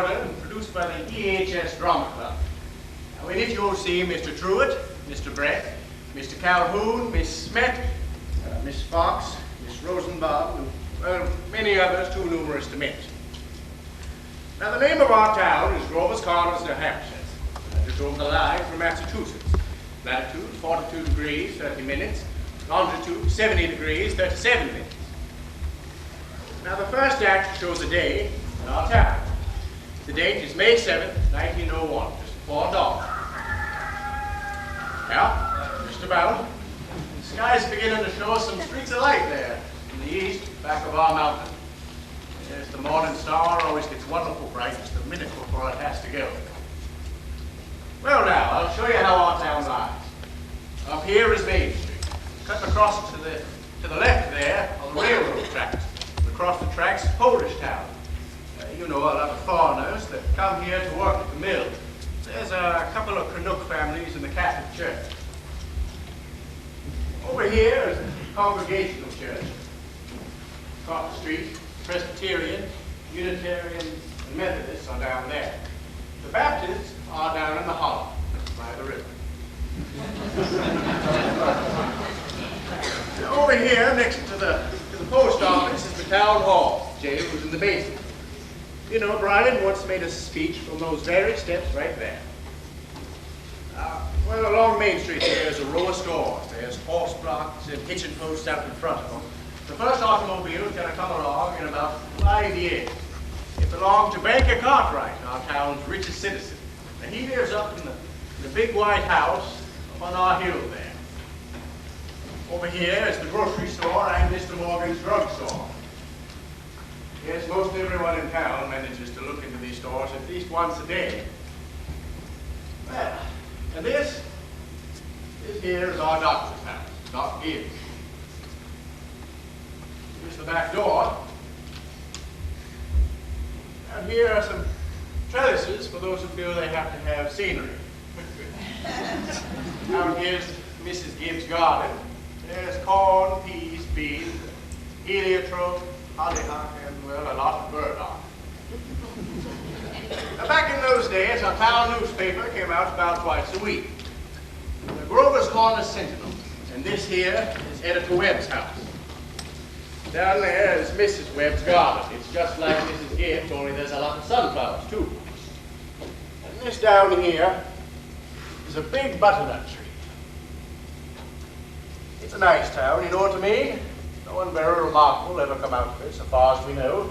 Florida and produced by the EHS Drama Club. Now, in it you'll see Mr. Truitt, Mr. Brett, Mr. Calhoun, Miss Smet, Miss Fox, Miss Rosenbaum, and many others too numerous to mention. Now, the name of our town is Grover's Corners, New Hampshire. Just over the line from Massachusetts. Latitude 42 degrees, 30 minutes. Longitude 70 degrees, 37 minutes. Now, the first act shows the day in our town. The date is May 7th, 1901, just before dawn. Yeah, just about. The sky's beginning to show us some streaks of light there in the east, back of our mountain. Yes, the morning star always gets wonderful bright just a minute before it has to go. Well, now, I'll show you how our town lies. Up here is Main Street. Cutting across to the left there are the railroad tracks. Across the tracks is Polish Town. You know, a lot of foreigners that come here to work at the mill. There's a couple of Canuck families in the Catholic Church. Over here is the Congregational Church. Across the street, Presbyterian, Unitarian, and Methodists are down there. The Baptists are down in the hollow by the river. Over here, next to the post office, is the town hall. Jail was in the basement. You know, Brian once made a speech from those very steps right there. Well, along Main Street there's a row of stores. There's horse blocks and hitching posts out in front of them. The first automobile is going to come along in about 5 years. It belonged to Banker Cartwright, our town's richest citizen. And he lives up in the big white house up on our hill there. Over here is the grocery store and Mr. Morgan's drugstore. Yes, most everyone in town manages to look into these stores at least once a day. Well, and this here is our doctor's house, Doc Gibbs. Here's the back door. And here are some trellises for those who feel they have to have scenery. Out here's Mrs. Gibbs' garden. There's corn, peas, beans, heliotrope, hollyhock, and, well, a lot of burdock. Now, back in those days, our town newspaper came out about twice a week. The Grover's Corner Sentinel. And this here is Editor Webb's house. Down there is Mrs. Webb's garden. It's just like Mrs. Gibbs, only there's a lot of sunflowers, too. And this down here is a big butternut tree. It's a nice town, you know what I mean? No one very remarkable ever come out of it, so far as we know.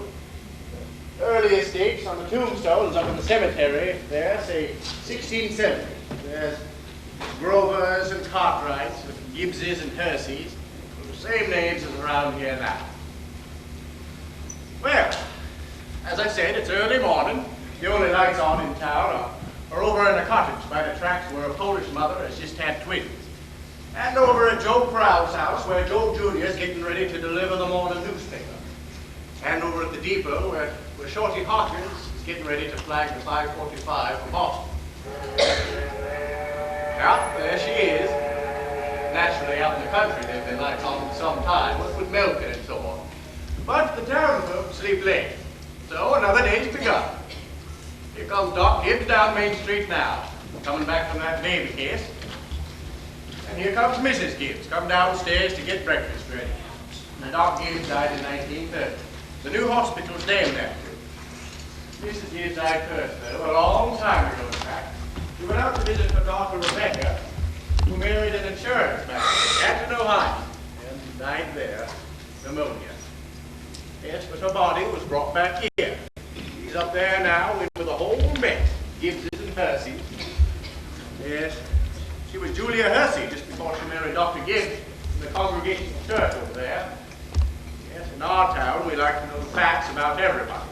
The earliest dates on the tombstones up in the cemetery there say 1670. There's Grovers and Cartwrights, and Gibbses and Herseys, the same names as around here now. Well, as I said, it's early morning. The only lights on in town are over in a cottage by the tracks where a Polish mother has just had twins. And over at Joe Crowd's house where Joe Jr. is getting ready to deliver the morning newspaper. And over at the depot where Shorty Hawkins is getting ready to flag the 545 for Boston. Yeah, there she is. Naturally, out in the country, they've been lights on for some time, with milk and so on. But the town folks sleep late, so another day's begun. Here comes Doc Gibbs down Main Street now, coming back from that Navy case. And here comes Mrs. Gibbs, come downstairs to get breakfast ready. Now, Doc Gibbs died in 1930. The new hospital's named after him. Mrs. Gibbs died first, though, a long time ago, in fact. She went out to visit her daughter, Rebecca, who married an insurance man in Canton, Ohio, and died there, pneumonia. Yes, but her body was brought back here. She's up there now with a whole mess, Gibbses and Herseys. Yes, she was Julia Hersey just before she married Dr. Gibbs in the Congregational Church over there. Yes, in our town, we like to know the facts about everybody.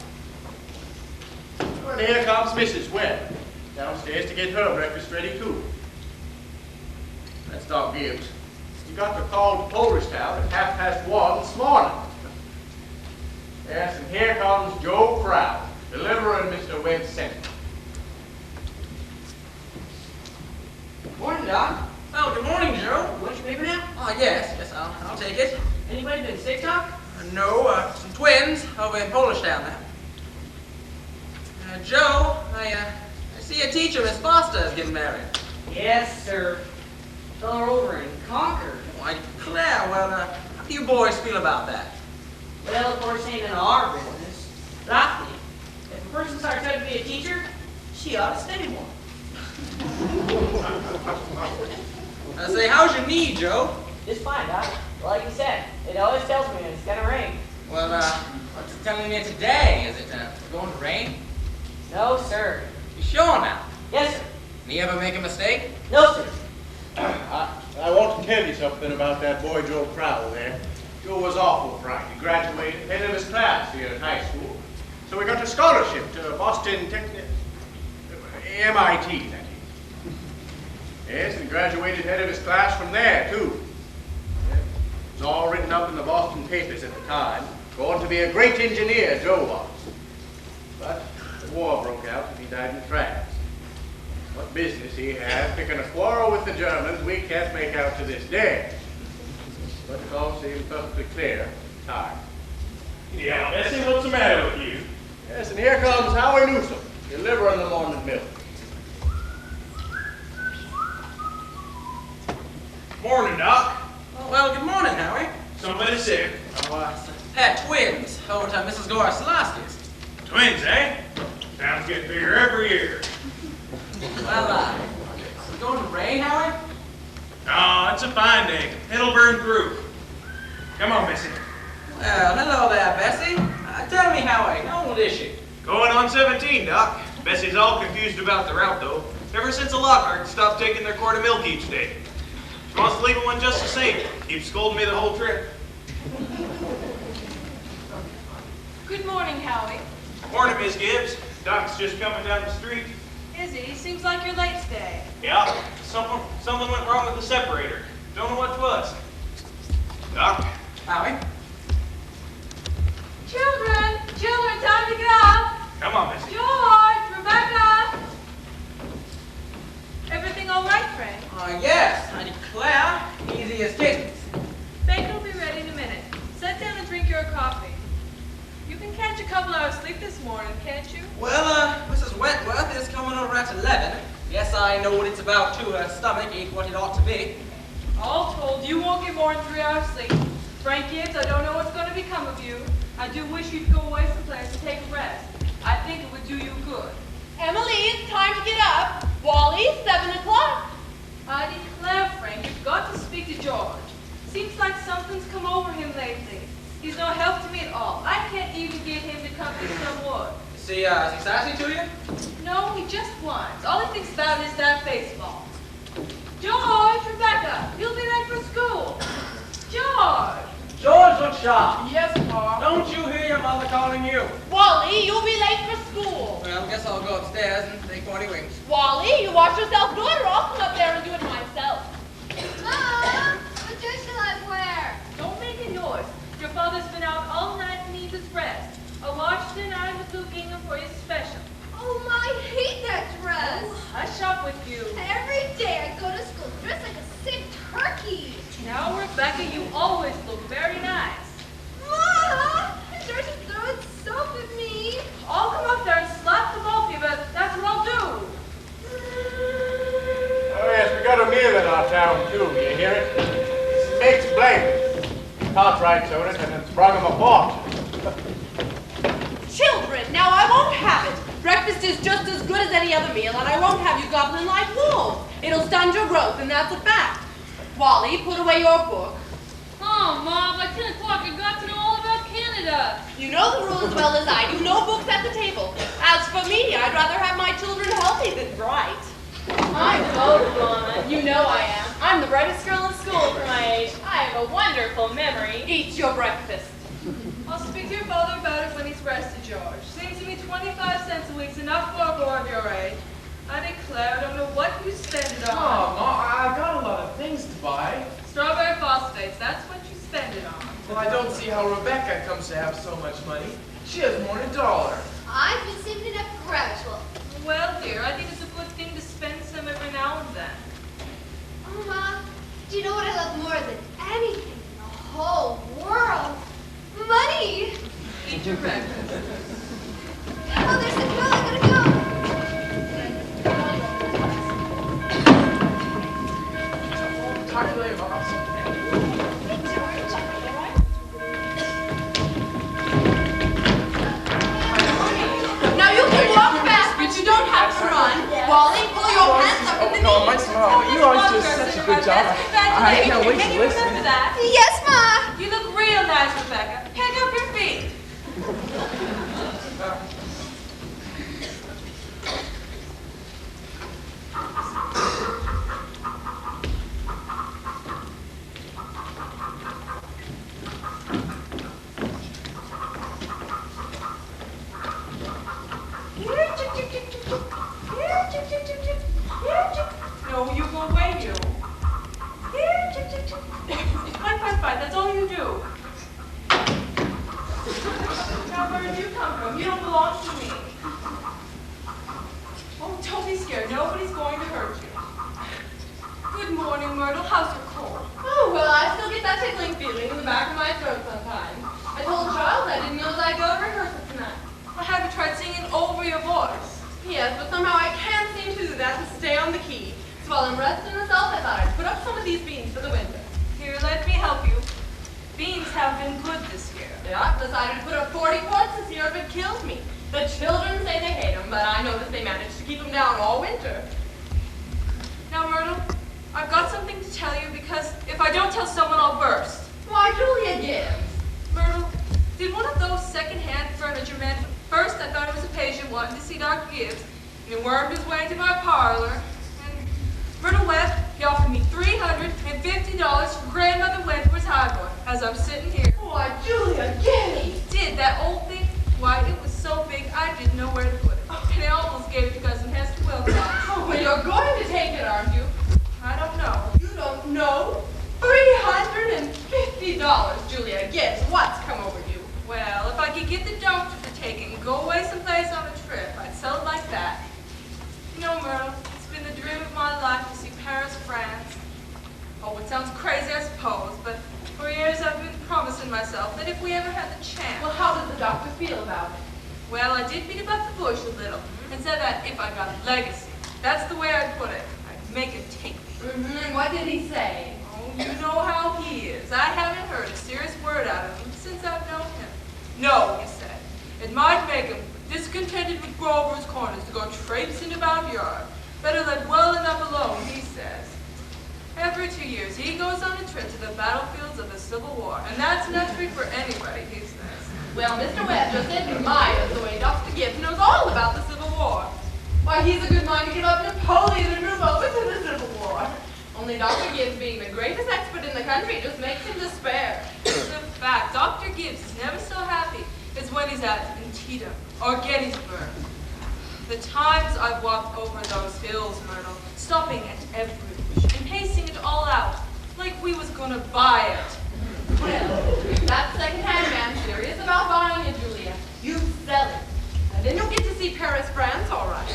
And here comes Mrs. Webb, downstairs to get her breakfast ready, too. That's Doc Gibbs. He got the call to Polish Town at 1:30 this morning. Yes, and here comes Joe Crowd, delivering Mr. Webb's sentence. Morning, Doc. Oh, good morning, Joe. You want your paper now? Oh, yes, I'll take it. Anybody been sick, Doc? No, some twins over in Polish Town now. Joe, I see a teacher, Miss Foster, is getting married. Yes, sir. Fella over in Concord. Why, Claire, well, how do you boys feel about that? Well, of course, ain't in our business. But I think if a person starts out to be a teacher, she ought to stay one. I say, how's your knee, Joe? Just fine, Doc. Like you said, it always tells me when it's gonna rain. Well, what's it telling me today? Is it going to rain? No, sir. You sure now? Yes, sir. Do you ever make a mistake? No, sir. I want to tell you something about that boy Joe Crowell there. Joe was awful bright. He graduated head of his class here at high school. So we got a scholarship to Boston MIT, that is. Yes, and graduated head of his class from there, too. It was all written up in the Boston papers at the time. Going to be a great engineer, Joe was. But the war broke out and he died in France. What business he had picking a quarrel with the Germans, we can't make out to this day. But it all seems perfectly clear at the time. Yeah, Bessie, what's the matter with you? Yes, and here comes Howie Newsom, delivering the morning milk. Morning, Doc. Oh, well, good morning, Howie. Somebody sick. Had twins over to Mrs. Goraslaski's. Twins, eh? Sounds get bigger every year. Well, is it going to rain, Howie? Oh, it's a fine day. It'll burn through. Come on, Bessie. Well, hello there, Bessie. Tell me, Howie, how old is she? Going on 17, Doc. Bessie's all confused about the route, though. Ever since the Lockhart stopped taking their quart of milk each day. She wants to leave it one just the same. Keeps scolding me the whole trip. Good morning, Howie. Morning, Miss Gibbs. Doc's just coming down the street. Is he? Seems like you're late today. Yeah, something went wrong with the separator. Don't know what it was. Doc? Howie? Children, time to get up. Come on, Bessie. George, Rebecca. Everything all right, Frank? Yes, I declare, easy as kittens. Bacon will be ready in a minute. Sit down and drink your coffee. You can catch a couple hours sleep this morning, can't you? Well, Mrs. Wentworth is coming over at 11. Yes, I know what it's about, too. Her stomach ain't what it ought to be. All told, you won't get more than 3 hours sleep. Frank Gibbs, I don't know what's going to become of you. I do wish you'd go away someplace and take a rest. I think it would do you good. Emily, it's time to get up. Wally, 7 o'clock. I declare, Frank, you've got to speak to George. Seems like something's come over him lately. He's no help to me at all. I can't even get him to come get some wood. Is he sassy to you? No, he just whines. All he thinks about is that baseball. George, Rebecca, you'll be late for school. George! George, look sharp. Yes, Pa. Don't you hear your mother calling you? Wally, you'll be late for school. Well, I guess I'll go upstairs and take 40 wings. Wally, you wash yourself good or I'll come up there and do it myself. Mom, what dress shall I wear? Don't make a noise. Your father's been out all night and needs his rest. I washed it and I with Luke Ingham for you special. Oh, I hate that dress. Hush up with you. Every day I go to school dressed like a sick turkey. Now, Rebecca, you always look very nice. Mom, George is throwing soap at me. I'll come up there and slap the both of you, but that's what I'll do. Oh yes, we got a mill in our town too, you hear it? It makes blankets. Cartwrights own it and it's brung them a fortune. Children, now I won't have it. Breakfast is just as good as any other meal, and I won't have you gobbling like wolves. It'll stunt your growth, and that's a fact. Wally, put away your book. Oh, Mom, by 10 o'clock I got to know all about Canada. You know the rules as well as I do. No books at the table. As for me, I'd rather have my children healthy than bright. I'm totally fun. You know I am. I'm the brightest girl in school for my age. I have a wonderful memory. Eat your breakfast. I'll speak to your father about it when he's rested, George. Seems to me 25 cents a week's enough for a boy of your age. I declare I don't know what you spend it on. Oh, Mom, I've got a lot of things to buy. Strawberry phosphates, that's what you spend it on. Well, I don't see how Rebecca comes to have so much money. She has more than $1. I've been saving it up for graduate school. Well, dear, I think it's a good thing to spend some every now and then. Oh, Mom, do you know what I love more than anything in the whole world? Money! Eat your breakfast. Oh, there's a girl I gotta lower your voice. Yes, but somehow I can't seem to do that to stay on the key. So while I'm resting myself, I thought I'd put up some of these beans for the winter. Here, let me help you. Beans have been good this year. Yeah, I've decided to put up 40 quarts this year if it kills me. The children say they hate them, but I notice they manage to keep them down all winter. Now, Myrtle, I've got something to tell you because if I don't tell someone, I'll burst. Why, Julia Gibbs. Myrtle, did one of those second-hand furniture men, first I thought it was a patient wanting to see Dr. Gibbs, and he wormed his way into my parlor, and Myrtle Webb, he offered me $350 for Grandmother Wentworth's highboy, as I'm sitting here. Why, Julia Gibbs. He did, that old thing. Why, it was so big I didn't know where to put it. And I almost gave it to Cousin Hester Wilcox. Oh, well, you're going to take it, aren't you? I don't know. You don't know? $350, Julia Gibbs. What's come over you? Well, if I could get the doctor to take it and go away someplace on a trip, I'd sell it like that. You know, Myrtle, it's been the dream of my life to see Paris, France. Oh, it sounds crazy, I suppose, but for years I've been promising myself that if we ever had the chance. Well, how does the doctor feel about it? Well, I did beat about the bush a little and said that if I got a legacy, that's the way I'd put it. I'd make it take me. And what did he say? Oh, you know how he is. I haven't heard a serious word out of him since I've known him. No, he said. It might make him discontented with Grover's Corners to go traipsing about yard. Better let well enough alone, he says. Every 2 years, he goes on a trip to the battlefields of the Civil War, and that's enough treat for anybody, he says. Well, Mr. Webb just admires the way Dr. Gibbs knows all about the Civil War. Why, he's a good mind to give up Napoleon and move over to the Civil War. Only Dr. Gibbs, being the greatest expert in the country, just makes him despair. The fact Dr. Gibbs is never so happy is when he's at Antietam or Gettysburg. The times I've walked over those hills, Myrtle, stopping at every bush and pacing it all out, like we was gonna buy it. Well, that second-hand man serious about buying it, Julia. You sell it. And then you'll get to see Paris, France, all right.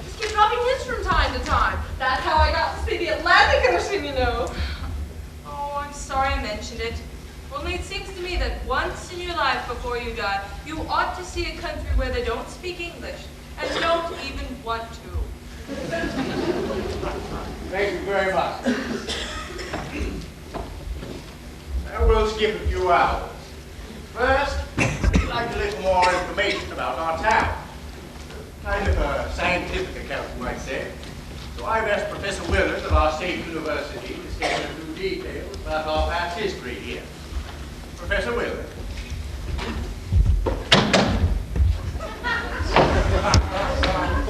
Just keep dropping hints from time to time. That's how I got to see the Atlantic Ocean, you know. Oh, I'm sorry I mentioned it. Only it seems to me that once in your life before you die, you ought to see a country where they don't speak English and don't even want to. Thank you very much. We'll skip a few hours. First, I'd like a little more information about our town. Kind of a scientific account, you might say. So I've asked Professor Willard of our state university to sketch a few details about our past history here. Professor Willard.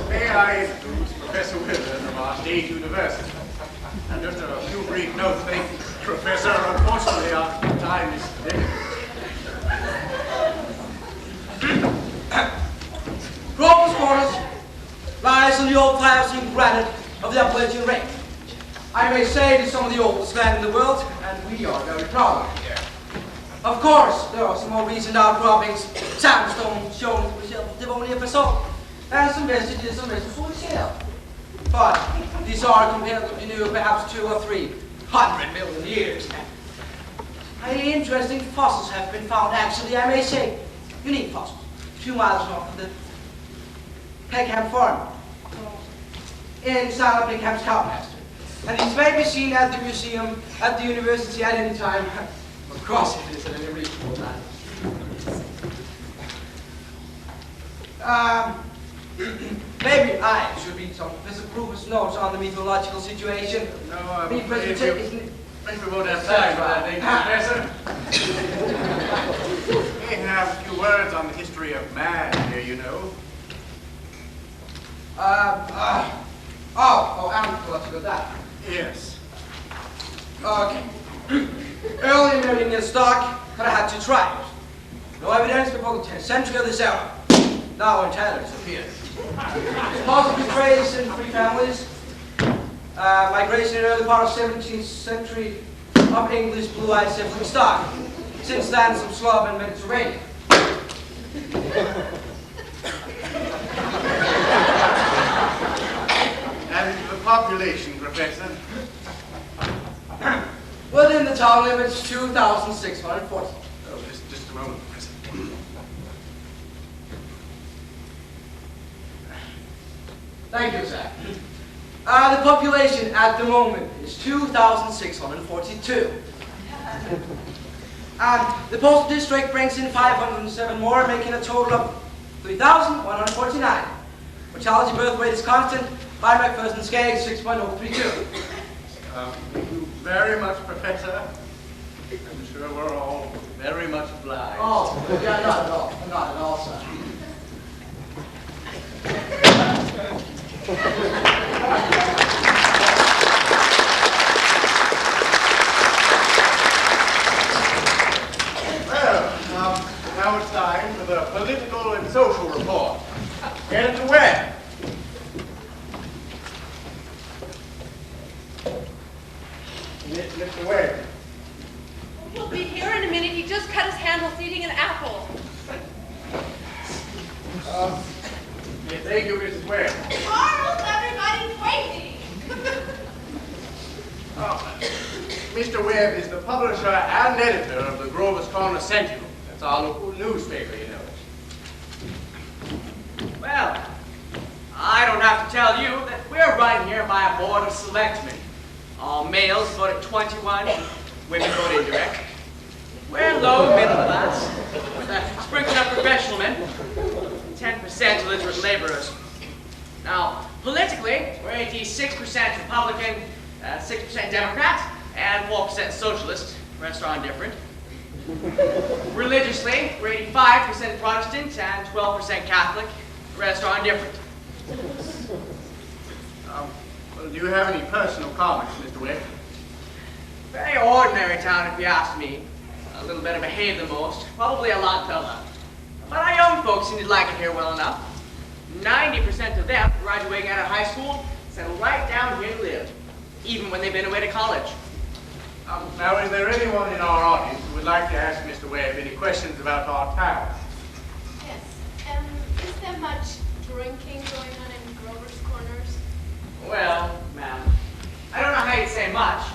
May I introduce Professor Willard of our state university? And just a few brief notes. Thank you, Professor. Unfortunately, our time is limited. Grover's Corners lies on the old Pliocene granite of the Appalachian Range. I may say it is some of the oldest land in the world, and we are very proud of it here. Of course, there are some more recent outcroppings, sandstone shown to the shelf of Devonian basalt, and some vestiges of Mesozoic shale. But these are comparatively new, perhaps 200 or 300 million years. Highly interesting fossils have been found, actually, I may say, unique fossils, 2 miles north of the Peckham Farm in South Peckham's Cowmaster. And these may be seen at the museum at the university at any time. Of course it is at any reasonable time. Maybe I should read some of Professor Kruger's notes on the meteorological situation. No, I'm The afraid presentation- we won't have time for that, thank you, Professor. We have a few words on the history of man here, you know. Look at that. Yes. Okay. Early in American stock, but I had 2 tribes. No evidence before the 10th century of this era. Now entirely disappeared. Possibly traced in 3 families. Migration in the early part of 17th century of English blue-eyed sibling stock. Since then, some Slav and Mediterranean. And the population, Professor? Within the town limits, 2,640. Oh, just a moment, Professor. Thank you, sir. The population at the moment is 2,642. The postal district brings in 507 more, making a total of 3,149. Mortality birth rate is constant. By McPherson scale, 6.032. Thank you very much, Professor. I'm sure we're all very much obliged. Oh, yeah, not at all. Not at all, sir. Well, now it's time for the political and social report. Editor Webb. Mr. Webb. He'll be here in a minute. He just cut his hand while eating an apple. Thank you, Mrs. Webb. Charles, everybody's waiting. Mr. Webb is the publisher and editor of the Grover's Corner Sentinel. That's our local newspaper, you know. Well, I don't have to tell you that we're run here by a board of selectmen. All males vote at 21, women vote indirect. We're low middle class, with a sprinkling of professional men, 10% illiterate laborers. Now, politically, we're 86% Republican, 6% Democrat, and 4% Socialist. The rest are indifferent. Religiously, we're 85% Protestant and 12% Catholic. The rest are indifferent. Well, do you have any personal comments, Mr. Webb? Very ordinary town, if you ask me. A little better behaved than most. Probably a lot duller. But our young folks seem to like it here well enough. 90% of them, graduating out of high school, settle right down here to live, even when they've been away to college. Now, is there anyone in our audience who would like to ask Mr. Webb any questions about our town? Yes. Is there much drinking going on in Grover's Corners? Well, ma'am, I don't know how you'd say much.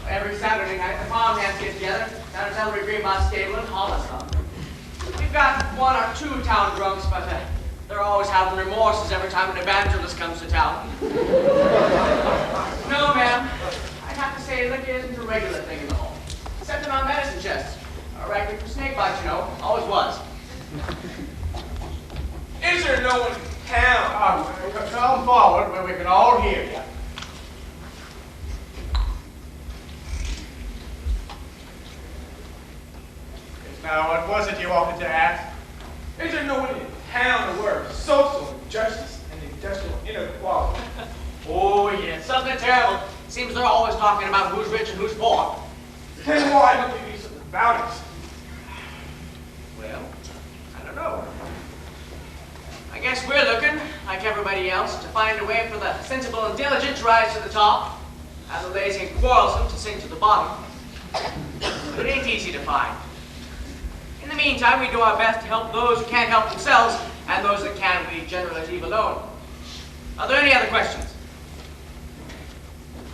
Every Saturday night, the farmhands get together down at Ellery Greenmount Stable and haul us up. We've got 1 or 2 town drunks, but they're always having remorses every time an evangelist comes to town. No, ma'am. I'd have to say liquor isn't a regular thing in the home. Except in our medicine chests. A recipe for snake bites, you know. Always was. Is there no one in town? Come forward where we can all hear you. Now, what was it you wanted to ask? Is there no one in town aware of social injustice and industrial inequality? Oh, yeah. Something terrible. Seems they're always talking about who's rich and who's poor. Then why don't you do something about it? Well, I don't know. I guess we're looking, like everybody else, to find a way for the sensible and diligent to rise to the top, and the lazy and quarrelsome to sink to the bottom. But it ain't easy to find. In the meantime, we do our best to help those who can't help themselves, and those that can, we generally leave alone. Are there any other questions?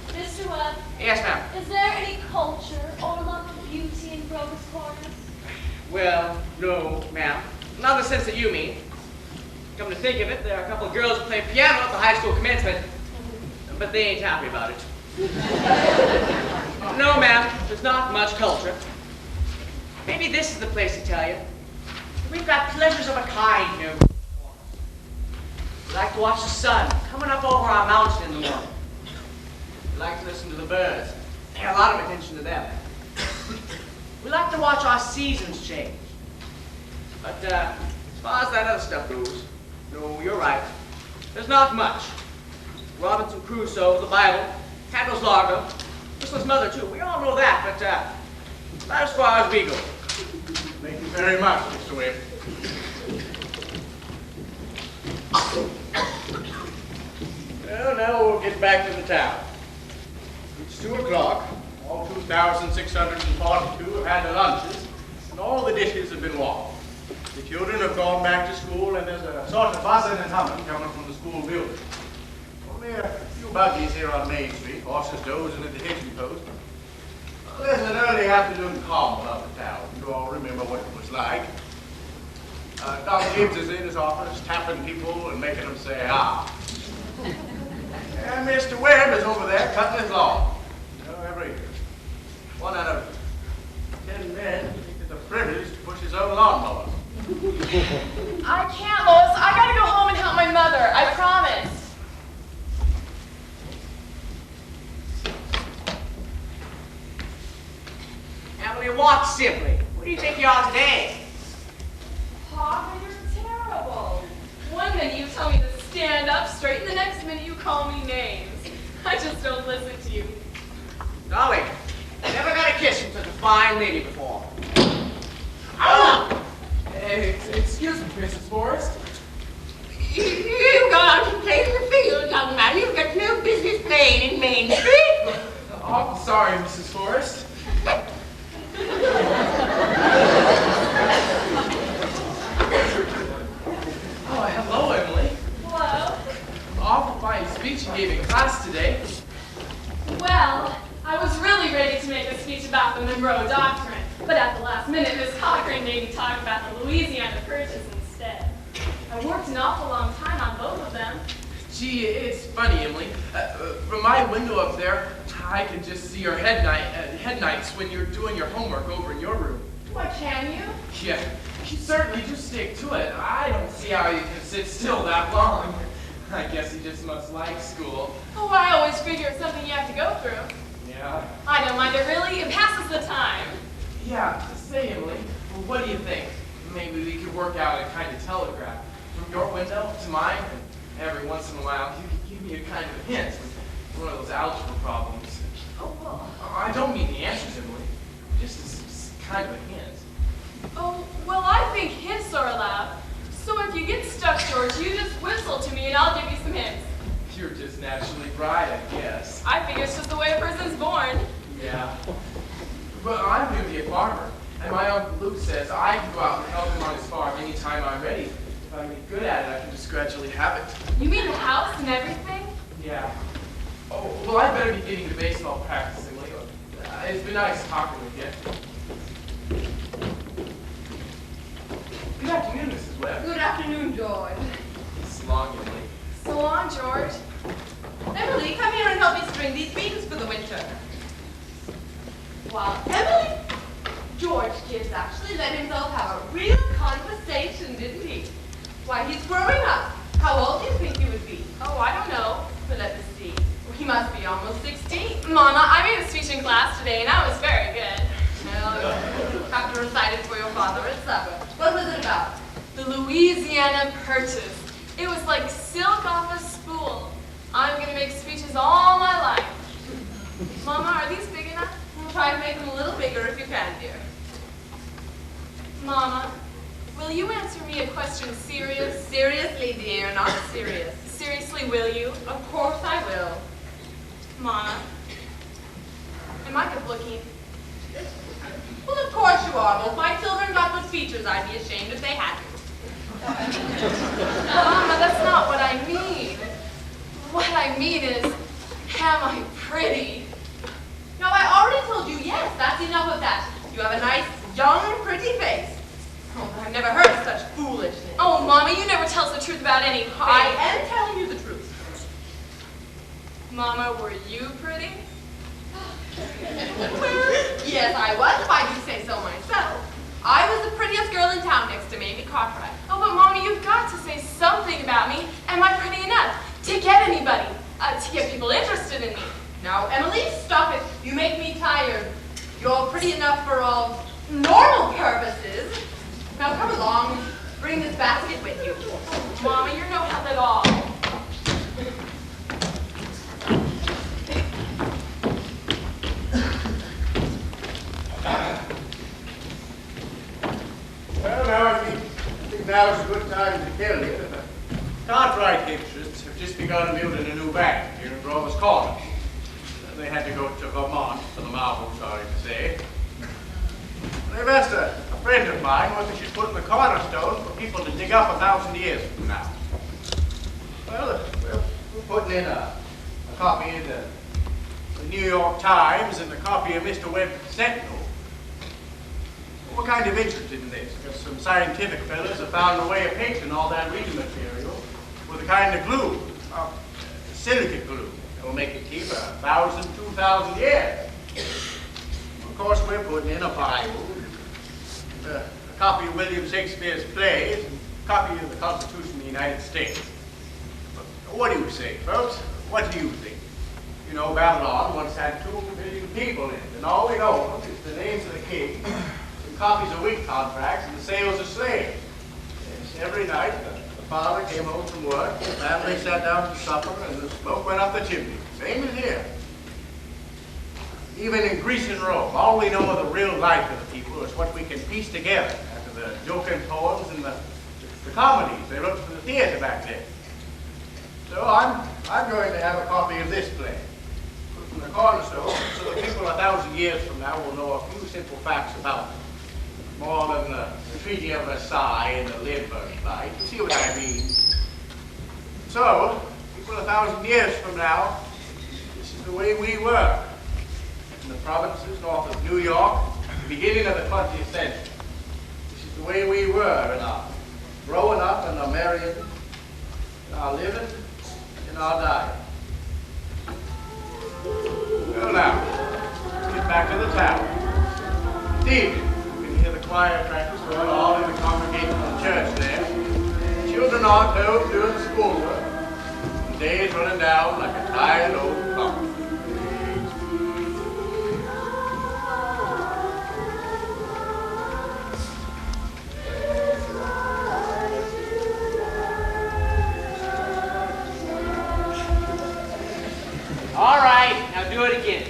Mr. Webb, Yes, ma'am. is there any culture or love of beauty in Grover's Corners? Well, no, ma'am. Not in the sense that you mean. Come to think of it, there are a couple of girls who play piano at the high school commencement, but they ain't happy about it. No, ma'am, there's not much culture. Maybe this is the place to tell you. We've got pleasures of a kind here. We like to watch the sun coming up over our mountain in the morning. We like to listen to the birds. Pay a lot of attention to them. We like to watch our seasons change. But as far as that other stuff goes, no, you're right. There's not much. Robinson Crusoe, the Bible, Handel's Largo, Whistler's Mother too. We all know that, but about as far as we go. Thank you very much, Mr. Webb. Well, now we'll get back to the town. It's 2 o'clock. All 2,642 have had their lunches, and all the dishes have been washed. The children have gone back to school, and there's a sort of buzzing and humming coming from the school building. Only a few buggies here on Main Street, horses dozing at the hitching post. Well, there's an early afternoon call up in town. You all remember what it was like. Doc Gibbs is in his office, tapping people and making them say, ah. And Mr. Webb is over there cutting his lawn. You know, every 1 out of 10 men think it's a privilege to push his own lawnmower. I can't, Lois. I gotta go home and help my mother. I promise. Emily, watch simply. What do you think you are today? Papa, you're terrible. One minute you tell me to stand up straight, and the next minute you call me names. I just don't listen to you. Darling, I never got a kiss from such a fine lady before. Excuse me, Mrs. Forrest. You go out and play in the field, young man. You've got no business playing in Main Street. Oh, sorry, Mrs. Forrest. Oh, hello, Emily. Hello? Awful fine speech you gave in class today. Well, I was really ready to make a speech about the Monroe Doctrine, but at the last minute, Miss Cochran made me talk about the Louisiana Purchase instead. I worked an awful long time on both of them. Gee, it's funny, Emily. From my window up there, I can just see your head nights when you're doing your homework over in your room. Why, can you? Yeah, you certainly do stick to it. I don't see how you can sit still that long. I guess you just must like school. Oh, I always figure it's something you have to go through. Yeah. I don't mind it really. It passes the time. Yeah, say, Emily, well, what do you think? Maybe we could work out a kind of telegraph from your window to mine, and every once in a while you could give me a kind of hint with one of those algebra problems. Oh, well. I don't mean the answers, Emily, just as kind of a hint. Oh, well, I think hints are allowed. So if you get stuck, George, you just whistle to me and I'll give you some hints. You're just naturally bright, I guess. I think it's just the way a person's born. Yeah. But I'm going to be a farmer, and my Uncle Luke says I can go out and help him on his farm anytime I'm ready. If I get good at it, I can just gradually have it. You mean the house and everything? Yeah. Oh, well, I better be getting to baseball practice, Emily. It's been nice talking with you. Good afternoon, Mrs. Webb. Good afternoon, George. So long, Emily. So long, George. Emily, come here and help me string these beans for the winter. Wow, Emily! George kids actually let himself have a real conversation, didn't he? Why, he's growing up. How old do you think he would be? Oh, I don't know. But let me see. He must be almost 16. Mama, I made a speech in class today and I was very good. Well, you'll have to recite it for your father at supper. What was it about? The Louisiana Purchase. It was like silk off a spool. I'm going to make speeches all my life. Mama, are these big enough? We'll try to make them a little bigger if you can, dear. Mama, will you answer me a question serious? Seriously, dear, not serious. Seriously, will you? Of course I will. Mama, am I good looking? Well, of course you are. Both my children got good features. I'd be ashamed if they hadn't. Mama, that's not what I mean. What I mean is, am I pretty? No, I already told you yes. That's enough of that. You have a nice, young, pretty face. Oh, I've never heard of such foolishness. Oh, Mama, you never tell us the truth about anything. I am telling you the truth. Mama, were you pretty? Well, yes, I was, if I do say so myself. I was the prettiest girl in town next to Mamie Cartwright. Oh, but Mama, you've got to say something about me. Am I pretty enough to get anybody, to get people interested in me? Now, Emily, stop it. You make me tired. You're pretty enough for all normal purposes. Now, come along. Bring this basket with you. Mama, you're no help at all. Well, now I think now is a good time to tell you that the Cartwright interests have just begun building a new bank here in Grover's Corners. They had to go to Vermont for the marble, sorry to say. They've asked a friend of mine whether she'd put in the cornerstone for people to dig up 1,000 years from now. Well, we're putting in a copy of the New York Times and a copy of Mr. Webb's Sentinel. We're kind of interested in this, because some scientific fellows have found a way of painting all that reading material with a kind of glue, silicate glue. It will make it keep 1,000, 2,000 years. Of course, we're putting in a Bible, a copy of William Shakespeare's plays, and a copy of the Constitution of the United States. But what do you say, folks? What do you think? You know, Babylon once had 2 million people in it, and all we know is the names of the king, and copies of wheat contracts, and the sales of slaves. Yes, every night, the father came home from work, the family sat down to supper, and the smoke went up the chimney. Same as here. Even in Greece and Rome, all we know of the real life of the people is what we can piece together after the joking poems and the comedies they wrote for the theater back then. So I'm going to have a copy of this play, put from the cornerstone, so that people 1,000 years from now will know a few simple facts about it. More than the Treaty of Versailles and the Lindbergh fight. You see what I mean? So, people 1,000 years from now, this is the way we were. In the provinces north of New York, at the beginning of the 20th century. This is the way we were in our growing up and our marrying, in our living, in our dying. Well now, let's get back to the tower. Indeed, you can hear the choir practice going on in the congregational church there. Children are at home doing schoolwork. The days running down like a tired old clock. All right, now do it again.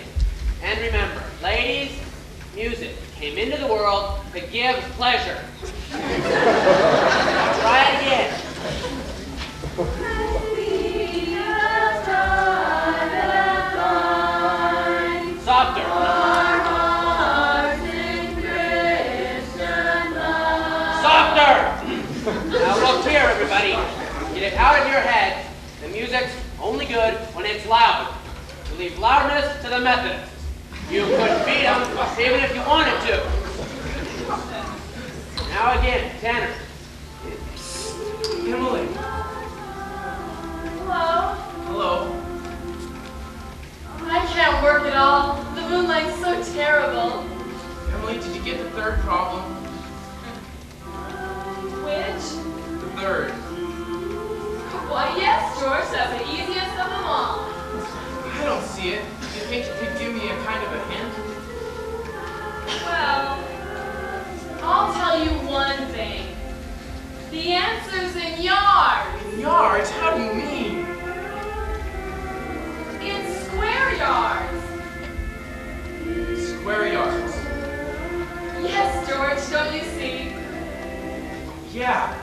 And remember, ladies, music came into the world to give pleasure. Try it again. Softer. Softer. Now look here, everybody. Get it out of your head. The music's only good when it's loud. You leave loudness to the Methodists. You couldn't beat them, even if you wanted to. Now again, tenor. Emily. Hello? Hello. I can't work at all. The moonlight's so terrible. Emily, did you get the third problem? Which? The third. Why, yes, George, that's the easiest of them all. I don't see it. Do you think you could give me a kind of a hint? Well, I'll tell you one thing. The answer's in yards. In yards? How do you mean? In square yards. Square yards. Yes, George, don't you see? Yeah.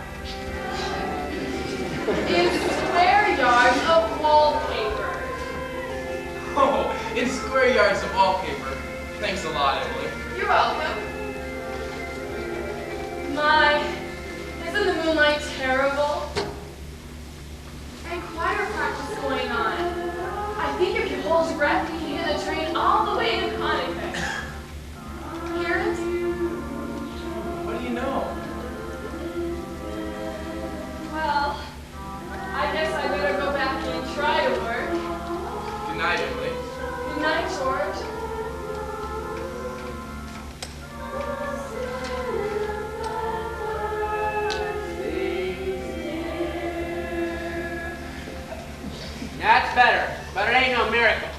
In square yards of wallpaper. Oh, in square yards of wallpaper. Thanks a lot, Emily. You're welcome. My, isn't the moonlight terrible? And choir practice going on. I think if you hold your breath, you can hear the train all the way to Connick. Hear it? What do you know? Well, I guess I better go back and try to work. Good night, Emily. Good night, George. That's better, but it ain't no miracle.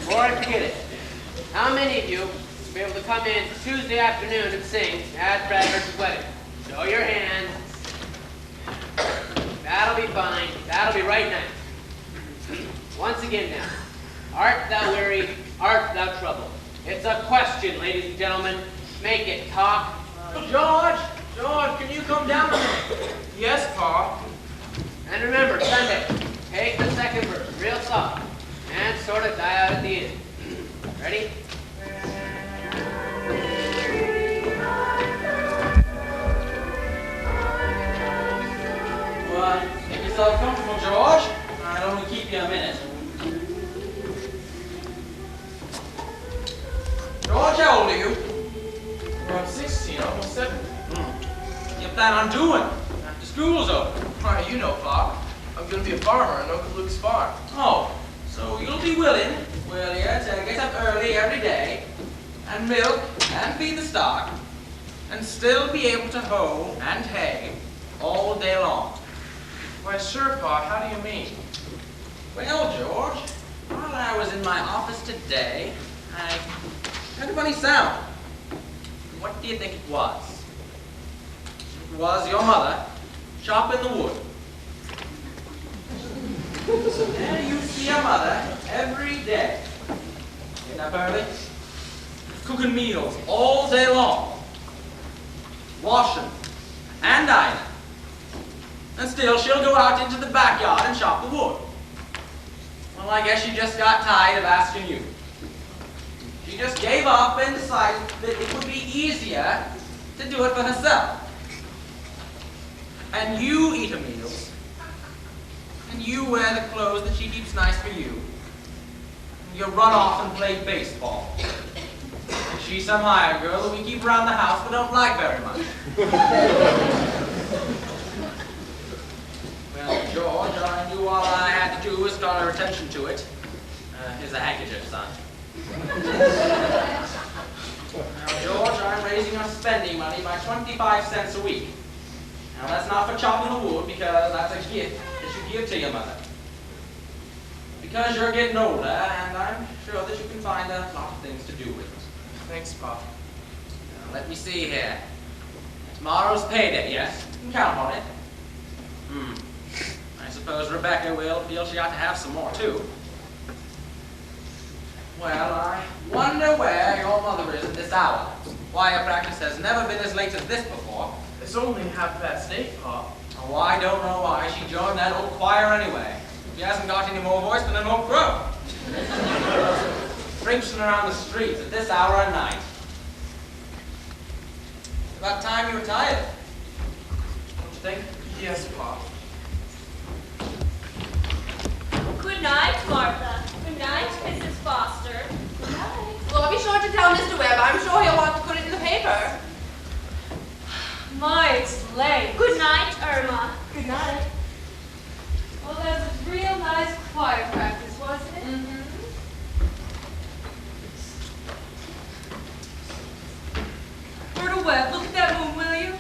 Boy, forget it. How many of you will be able to come in Tuesday afternoon and sing at Bradford's wedding? Show your hands. That'll be fine. That'll be right nice. Once again now, art thou weary, art thou troubled? It's a question, ladies and gentlemen. Make it talk. George, can you come down a minute? Yes, Pa. And remember, Sunday, take the second verse real soft and sort of die out at the end. Ready? Well, make yourself comfortable, George. I'll only keep you a minute. George, how old are you? Well, I'm 16, almost 17. You plan on doing after school's over? Why, you know, Pa. I'm going to be a farmer on Uncle Luke's farm. Oh, so you'll be willing, will you, to get up early every day and milk and feed the stock and still be able to hoe and hay all day long? Why, sure, Pa. How do you mean? Well, George, while I was in my office today, I heard a funny sound. What do you think it was? It was your mother chopping the wood. So there you see your mother every day. Getting up early, cooking meals all day long, washing and ironing. And still she'll go out into the backyard and chop the wood. Well, I guess she just got tired of asking you. She just gave up and decided that it would be easier to do it for herself. And you eat her meals. And you wear the clothes that she keeps nice for you. And you run off and play baseball. And she's some hired girl that we keep around the house but don't like very much. Well, George, I knew all I had to do was call her attention to it. Here's a handkerchief, son. Now, George, I'm raising your spending money by 25 cents a week. Now, that's not for chopping the wood, because that's a gift that you give to your mother. Because you're getting older, and I'm sure that you can find a lot of things to do with it. Thanks, Pa. Now, let me see here. Tomorrow's payday, yes? You can count on it. I suppose Rebecca will feel she ought to have some more, too. Well, I wonder where your mother is at this hour. Why, practice has never been as late as this before. It's only 8:30, Pa. Oh, I don't know why she joined that old choir anyway. She hasn't got any more voice than an old crow. Traipsing around the streets at this hour of night. It's about time you retired. Don't you think? Yes, Pa. Good night, Martha. Good night, Mrs. Foster. Good night. Well, be sure to tell Mr. Webb. I'm sure he'll want to put it in the paper. My, it's late. Good night, Irma. Good night. Well, that was a real nice choir practice, wasn't it? Mm-hmm. Berta Webb, look at that moon, will you?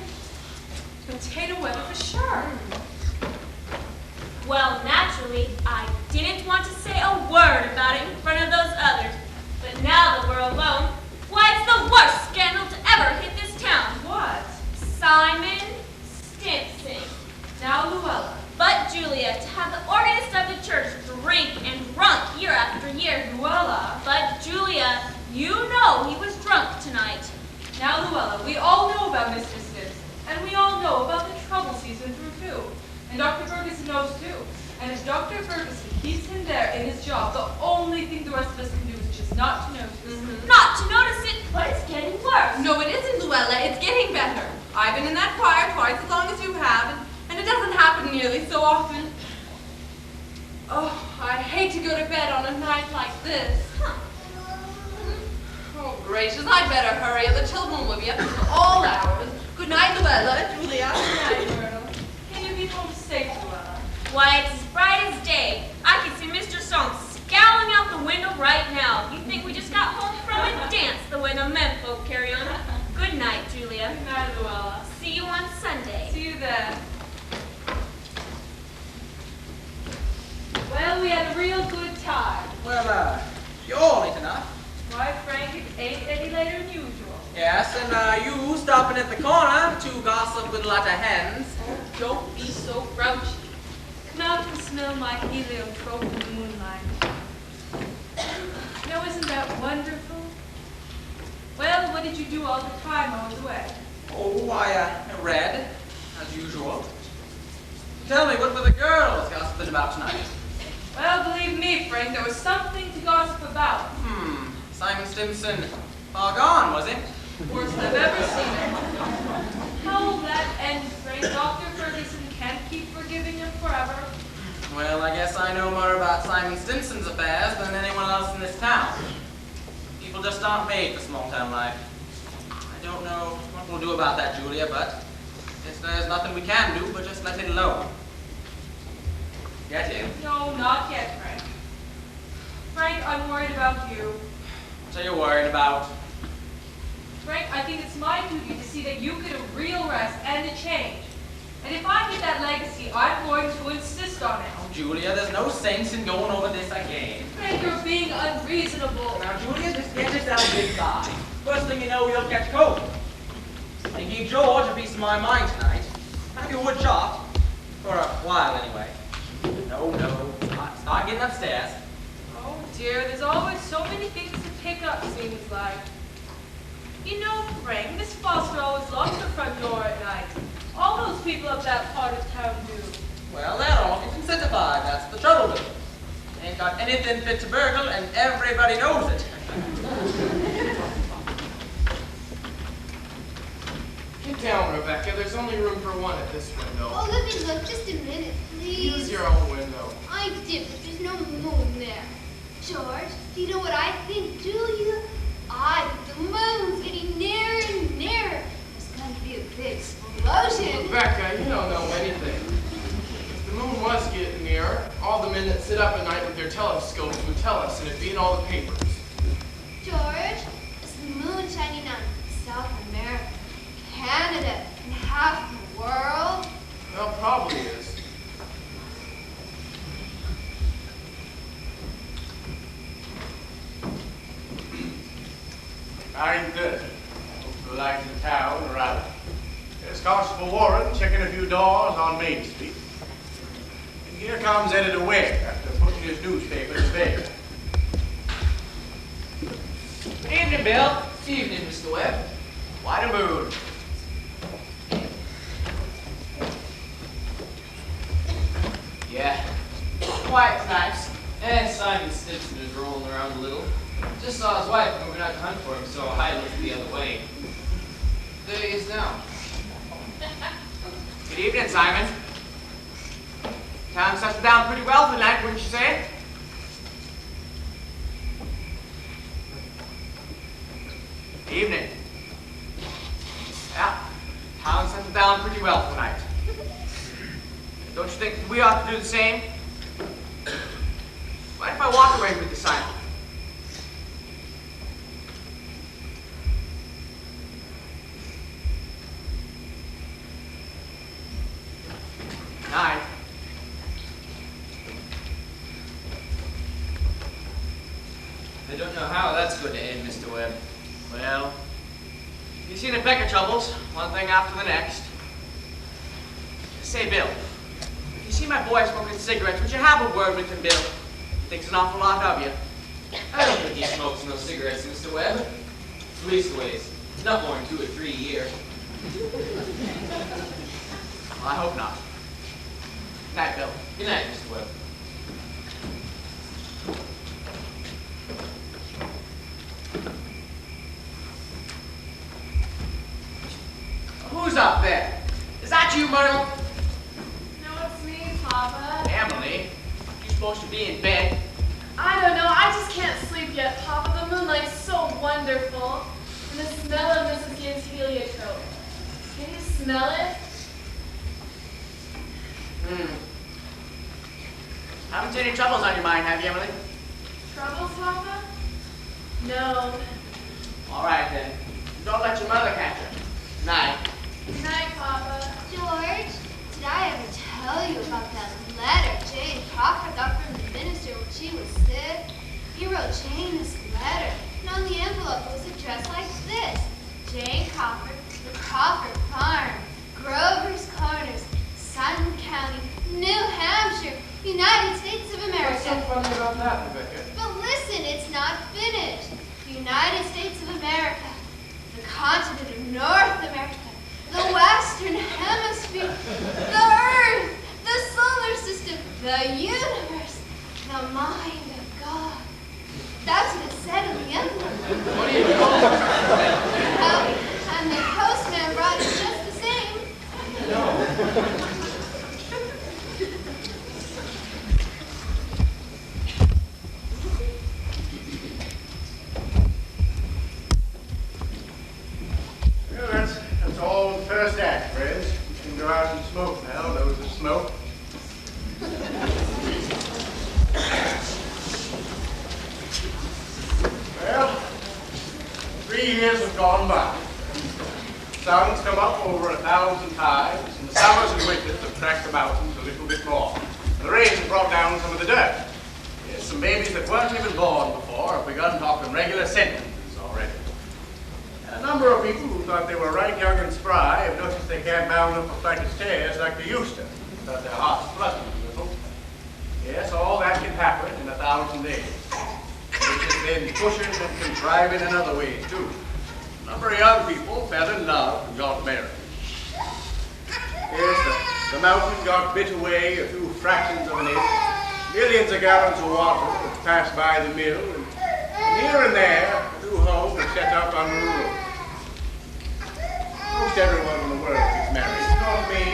Potato weather for sure. Well, naturally, I didn't want to say a word about it in front of those others. But now that we're alone, why, it's the worst scandal to ever hit this town. What? Simon Stimson. Now, Luella. But Julia, to have the organist of the church drink and drunk year after year. Luella. But Julia, you know he was drunk tonight. Now, Luella, we all know about Mr. Stimson. And we all know about the troubles he's been through, too. And Dr. Ferguson knows, too. And if Dr. Ferguson keeps him there in his job, the only thing the rest of us can do is just not to notice. Mm-hmm. Not to notice it, but it's getting worse. No, it isn't, Luella. It's getting better. I've been in that choir twice as long as you have, and it doesn't happen nearly so often. Oh, I hate to go to bed on a night like this. Huh. Oh, gracious, I'd better hurry, or the children will be up until all hours. Good night, Luella, Julia. Good night, Myrtle. Can you be home safe, Luella? Why, it's as bright as day. I can see Mr. Soames scowling out the window right now. You think we just got home from a dance the way the men folk carry on. Good night, Julia. Good night, Luella. See you on Sunday. See you then. Well, we had a real good time. Well, you're late enough. Why, Frank, it ain't any later than usual. Yes, and you stopping at the corner to gossip with a lot of hens. Oh, don't be so grouchy. Come out and smell my heliotrope in the moonlight. Now, isn't that wonderful? Well, what did you do all the time I was away? Oh, I read, as usual. Tell me, what were the girls gossiping about tonight? Well, believe me, Frank, there was something to gossip about. Simon Stimson, far gone, was he? Worst I've ever seen him. How will that end, Frank? Dr. Ferguson can't keep forgiving him forever. Well, I guess I know more about Simon Stinson's affairs than anyone else in this town. People just aren't made for small-town life. I don't know what we'll do about that, Julia, but I guess there's nothing we can do but just let it alone. Get in. No, not yet, Frank. Frank, I'm worried about you. What are you worried about? Frank, I think it's my duty to see that you get a real rest and a change. And if I get that legacy, I'm going to insist on it. Oh, Julia, there's no sense in going over this again. Frank, you're being unreasonable. Now, Julia, just get yourself inside. First thing you know, you'll catch cold. And give George a piece of my mind tonight. Have your wood chopped. For a while, anyway. No. Start getting upstairs. Oh dear, there's always so many things to pick up, seems like. You know, Frank, Miss Foster always locks her front door at night. All those people up that part of town do. Well, they're all getting incentivized. That's the trouble with them. They ain't got anything fit to burgle, and everybody knows it. Get down, Rebecca. There's only room for one at this window. Oh, let me look just a minute, please. Use your own window. I did, but there's no moon there. George, do you know what I think, Julia? I think the moon's getting nearer and nearer. There's going to be a big explosion. Rebecca, you don't know anything. If the moon was getting nearer, all the men that sit up at night with their telescopes would tell us, and it'd be in all the papers. George, is the moon shining on South America, Canada, and half the world? Well, probably is. Nine 30. Hope the lights in town are out. There's Constable Warren checking a few doors on Main Street. And here comes Editor Webb after putting his newspaper to bed. Good evening, Bill. Evening, Mr. Webb. What a mood. Yeah. Quiet nice. Simon Stimson is rolling around a little. Just saw his wife moving out to hunt for him, so I looked the other way. There he is now. Good evening, Simon. Town settled down pretty well for the night, wouldn't you say? Evening. Yeah, town settled down pretty well for the night. Don't you think we ought to do the same? What if I walk away with you, Simon? Night. I don't know how that's going to end, Mr. Webb. Well, you see the peck of troubles, one thing after the next. Say, Bill, if you see my boy smoking cigarettes, would you have a word with him, Bill? He thinks an awful lot of you. I don't think he smokes no cigarettes, Mr. Webb. Leastways, not more than 2 or 3 a year. Well, I hope not. Good night, Bill. Good night, Mr. Webb. Who's up there? Is that you, Myrtle? No, it's me, Papa. Emily, you're supposed to be in bed. I don't know. I just can't sleep yet, Papa. The moonlight's so wonderful. And the smell of Mrs. Gibbs' heliotrope. Can you smell it? Haven't any troubles on your mind, have you, Emily? Troubles, Papa? No. All right, then. Don't let your mother catch you. Night. Good night, Papa. George, did I ever tell you about that letter Jane Cocker got from the minister when she was sick? He wrote Jane this letter, and on the envelope it was addressed like this: Jane Cocker, the Crawford Farm, Grover's Corners, Sutton County, New Hampshire, United States of America. What's so funny about that, Rebecca? But listen, it's not finished. The United States of America, the continent of North America, the Western Hemisphere, the Earth, the solar system, the universe, the mind of God. That's what it said in the envelope. What are you doing? And the postman brought it just the same. No. Well, that's all the first act, friends. You can go out and smoke now, those that smoke. years have gone by. Suns come up over 1,000 times, and the summers and winters have cracked the mountains a little bit more. The rains have brought down some of the dirt. Yes, some babies that weren't even born before have begun talking regular sentences already. And a number of people who thought they were right young and spry have noticed they can't bound up a flight of stairs like they used to, without their hearts fluttering a little. Yes, all that can happen in 1,000 days. Which has been pushing and contriving in other ways, too. A number of young people fell in love and got married. Yes, the mountain got bit away a few fractions of an inch. Millions of gallons of water have passed by the mill, and here and there, a new home is set up on the road. Most everyone in the world gets married. It's not me.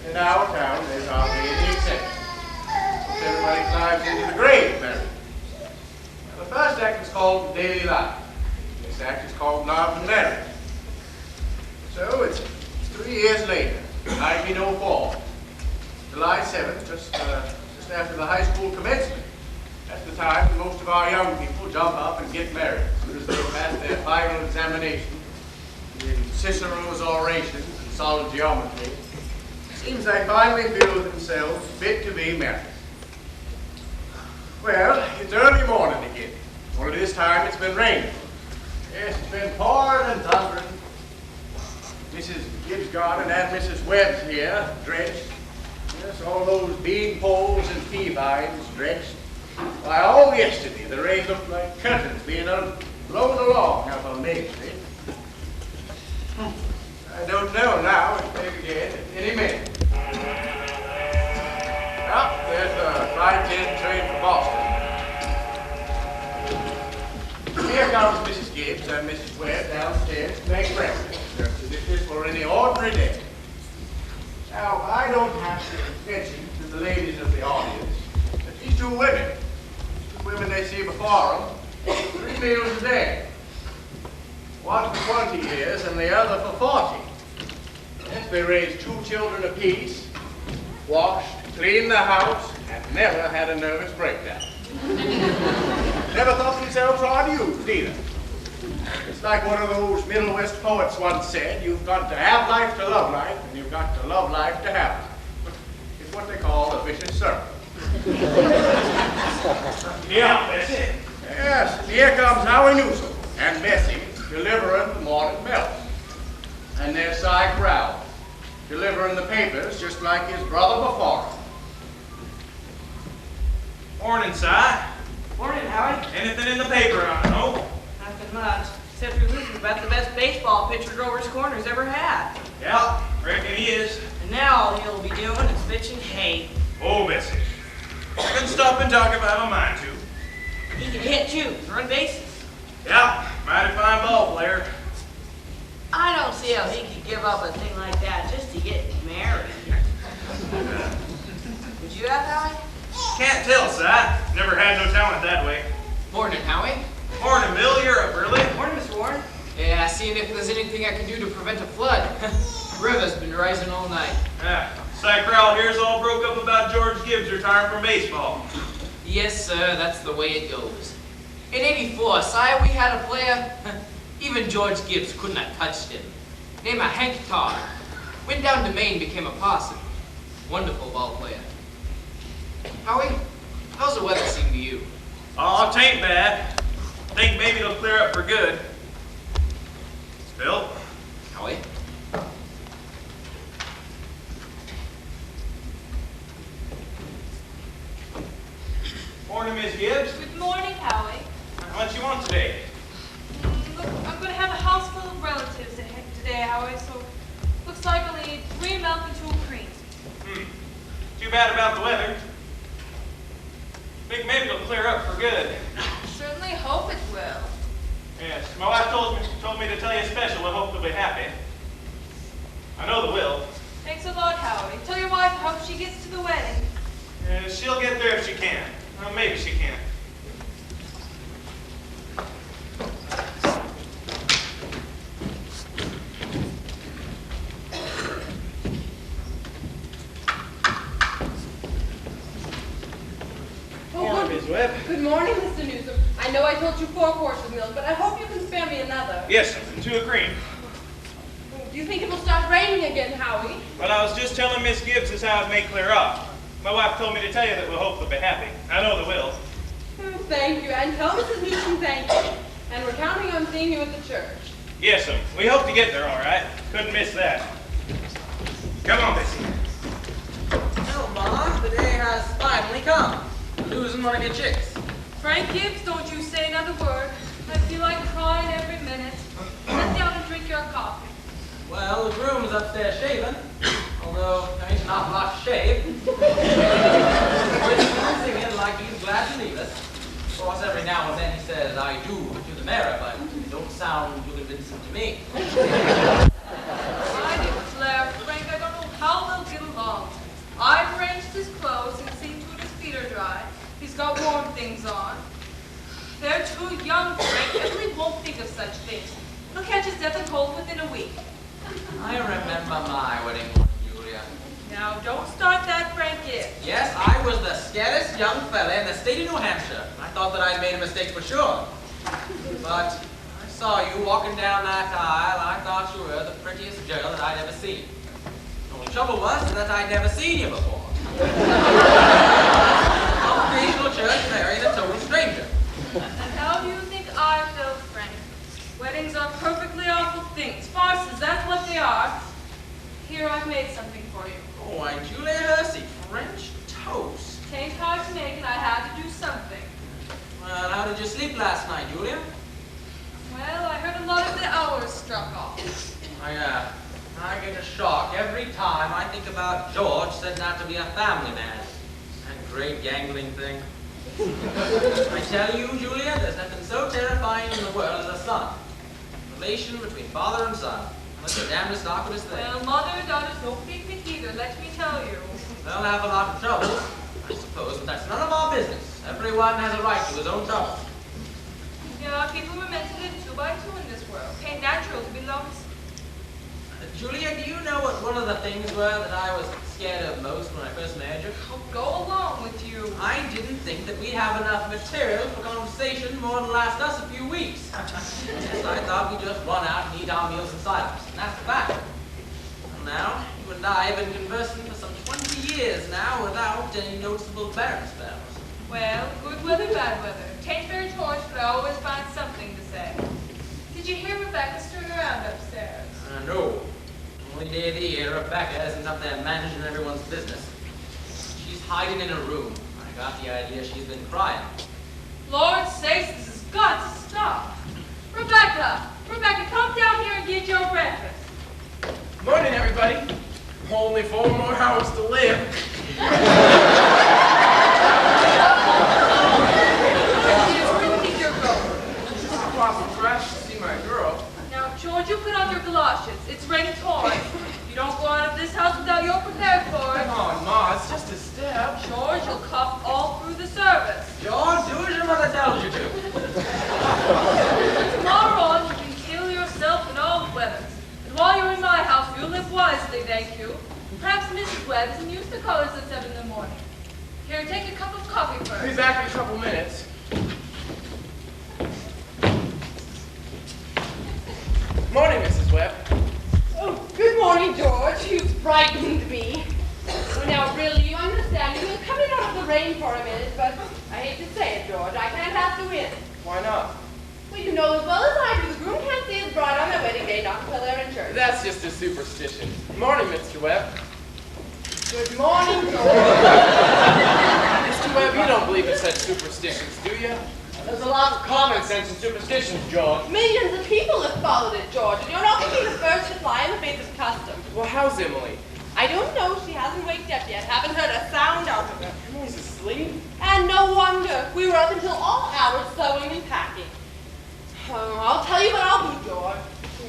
In our town, there's hardly any exception. Most everybody climbs into the grave married. Now, the first act is called daily life. This act is called love and marriage. So it's 3 years later, 1904, July 7th, just after the high school commencement. That's the time that most of our young people jump up and get married, as soon as they pass their final examination in Cicero's orations and solid geometry. It seems they finally feel themselves fit to be married. Well, it's early morning again. Only this time it's been raining. Yes, it's been pouring and thundering. Mrs. Gibbs' garden and Mrs. Webb's here, drenched. Yes, all those bean poles and pea vines drenched. Why, all yesterday the rain looked like curtains being blown along out on Main Street. I don't know now. It may begin at any minute. Well, there's the 5:10 train for Boston. Here comes Mrs. Gibbs and Mrs. Webb downstairs to make breakfast, just as if this were any ordinary day. Now, I don't have to mention to the ladies of the audience that these two women they see before them, 3 meals a day. One for 20 years and the other for 40. Yes, they raised 2 children apiece, washed, cleaned the house, and never had a nervous breakdown. Never thought themselves hard used either. It's like one of those Middle West poets once said, you've got to have life to love life, and you've got to love life to have life. It's what they call a vicious circle. Yeah, that's it. Yes, and here comes Howie Newsom and Bessie delivering the morning milk. And there's Cy Crowell delivering the papers just like his brother before him. Morning, Si. Morning, Howie. Anything in the paper, I don't know. Nothing much, except you're losing about the best baseball pitcher Grover's Corners ever had. Yeah, reckon he is. And now all he'll be doing is pitching hay. Oh, Bessie. I can stop and talk if I have a mind to. He can hit too, run bases. Yeah, mighty fine ball player. I don't see how he could give up a thing like that just to get married. Would you have, Howie? Can't tell, Si. Never had no talent that way. Morning, Howie. Morning, Bill. You're up early. Morning, Mr. Warren. Yeah, seeing if there's anything I can do to prevent a flood. River's been rising all night. Yeah, Si Crowell here's all broke up about George Gibbs retiring from baseball. Yes, sir, that's the way it goes. In '84, sire, we had a player, even George Gibbs couldn't have touched him. Named Hank Todd. Went down to Maine, became a parson. Wonderful ball player. Howie, how's the weather seem to you? Oh, 'tain't bad. Think maybe it'll clear up for good. Bill? Howie? Morning, Miss Gibbs. Good morning, Howie. How much you want today? Look, I'm going to have a house full of relatives today, Howie, so looks like I'll need 3 milk and 2 cream. Too bad about the weather. Think maybe it'll clear up for good. Certainly hope it will. Yes, my wife told me to tell you special. I hope they'll be happy. I know they will. Thanks a lot, Howie. Tell your wife I hope she gets to the wedding. She'll get there if she can. Well, maybe she can. Oh, Morning, Miss Webb. good morning, Mr. Newsom. I know I told you 4 quarts of milk, but I hope you can spare me another. Yes, sir. 2 of cream. Do you think it will start raining again, Howie? Well, I was just telling Miss Gibbs as how it may clear up. My wife told me to tell you that we'll hope they'll be happy. I know they will. Thank you, and tell Mrs. Newton thank you. And we're counting on seeing you at the church. Yes, sir. We hope to get there all right. Couldn't miss that. Come on, Bessie. Well, Ma, the day has finally come. Losing one of your chicks. Frank Gibbs, don't you say another word. I feel like crying every minute. Sit down and drink your coffee. Well, the groom's upstairs shaving, although there ain't an awful lot to shave. He's singing like he's glad to leave us. Of course, every now and then he says, I do to the mirror, but it don't sound too convincing to me. I declare, Frank, I don't know how they'll get along. I've arranged his clothes and seen to it his feet are dry. He's got warm things on. They're too young, Frank. Emily won't think of such things. He'll catch his death and cold within a week. I remember my wedding morning, Julia. Now, don't start that, Frank Gibbs. Yes, I was the scaredest young fella in the state of New Hampshire. I thought that I'd made a mistake for sure. But I saw you walking down that aisle. I thought you were the prettiest girl that I'd ever seen. The only trouble was that I'd never seen you before. Occasional church married a total stranger. And how do you think I felt, Frank? Weddings are perfectly awful things. Farces, that's what they are. Here, I've made something for you. Oh, why, Julia Hersey, French toast. Tain't hard to make, and I had to do something. Well, how did you sleep last night, Julia? Well, I heard a lot of the hours struck off. I get a shock every time I think about George setting out to be a family man. That great gangling thing. I tell you, Julia, there's nothing so terrifying in the world as a son. Relation between father and son. That's the damnedest awkwardest thing. Well, mother and daughters don't picnic either, let me tell you. They'll have a lot of trouble, I suppose, but that's none of our business. Everyone has a right to his own trouble. Yeah, people were meant to live 2 by 2 in this world. Ain't natural to be lonesome. Julia, do you know what one of the things were that I was scared of most when I first married you? Oh, go along with you. I didn't think that we'd have enough material for conversation more than last us a few weeks. Yes, I thought we'd just run out and eat our meals in silence, and that's the fact. Well, now, you and I have been conversing for some 20 years now without any noticeable barren spells. Well, good weather, bad weather. Tain't very torch, but I always find something to say. Did you hear Rebecca stirring around upstairs? No. Only day of the year, Rebecca isn't up there managing everyone's business. She's hiding in her room. I got the idea she's been crying. Lord sakes, this has got to stop. Rebecca, come down here and get your breakfast. Morning, everybody. Only 4 more hours to live. Where do you think you're going? Just across the trash to see my girl. Now, George, you put on your galoshes. It's raining torrents. You don't go out of this house without you're prepared for it. Come on, Ma, it's just a step. George, you'll cough all through the service. George, do as your mother tells you to. Tomorrow on, you can kill yourself in all weathers. And while you're in my house, you'll live wisely, thank you. Perhaps Mrs. Webb isn't used to colors at 7 in the morning. Here, take a cup of coffee Be first. back in a couple minutes. Morning, Mrs. Webb. Oh, good morning, George. You've frightened me. Well, now, really, you understand. You'll come in out of the rain for a minute, but I hate to say it, George. I can't have you in. Why not? Well, you know as well as I do, the groom can't see his bride on their wedding day, not until they're in church. That's just a superstition. Morning, Mr. Webb. Good morning, George. Mr. Webb, you don't believe in such superstitions, do you? There's a lot of common sense in superstitions, George. Millions of people have followed it, George, and you're not going to be the first to fly in the face of custom. Well, how's Emily? I don't know. She hasn't waked up yet. Haven't heard a sound out of her. Emily's asleep? And no wonder. We were up until all hours sewing and packing. I'll tell you what I'll do, George.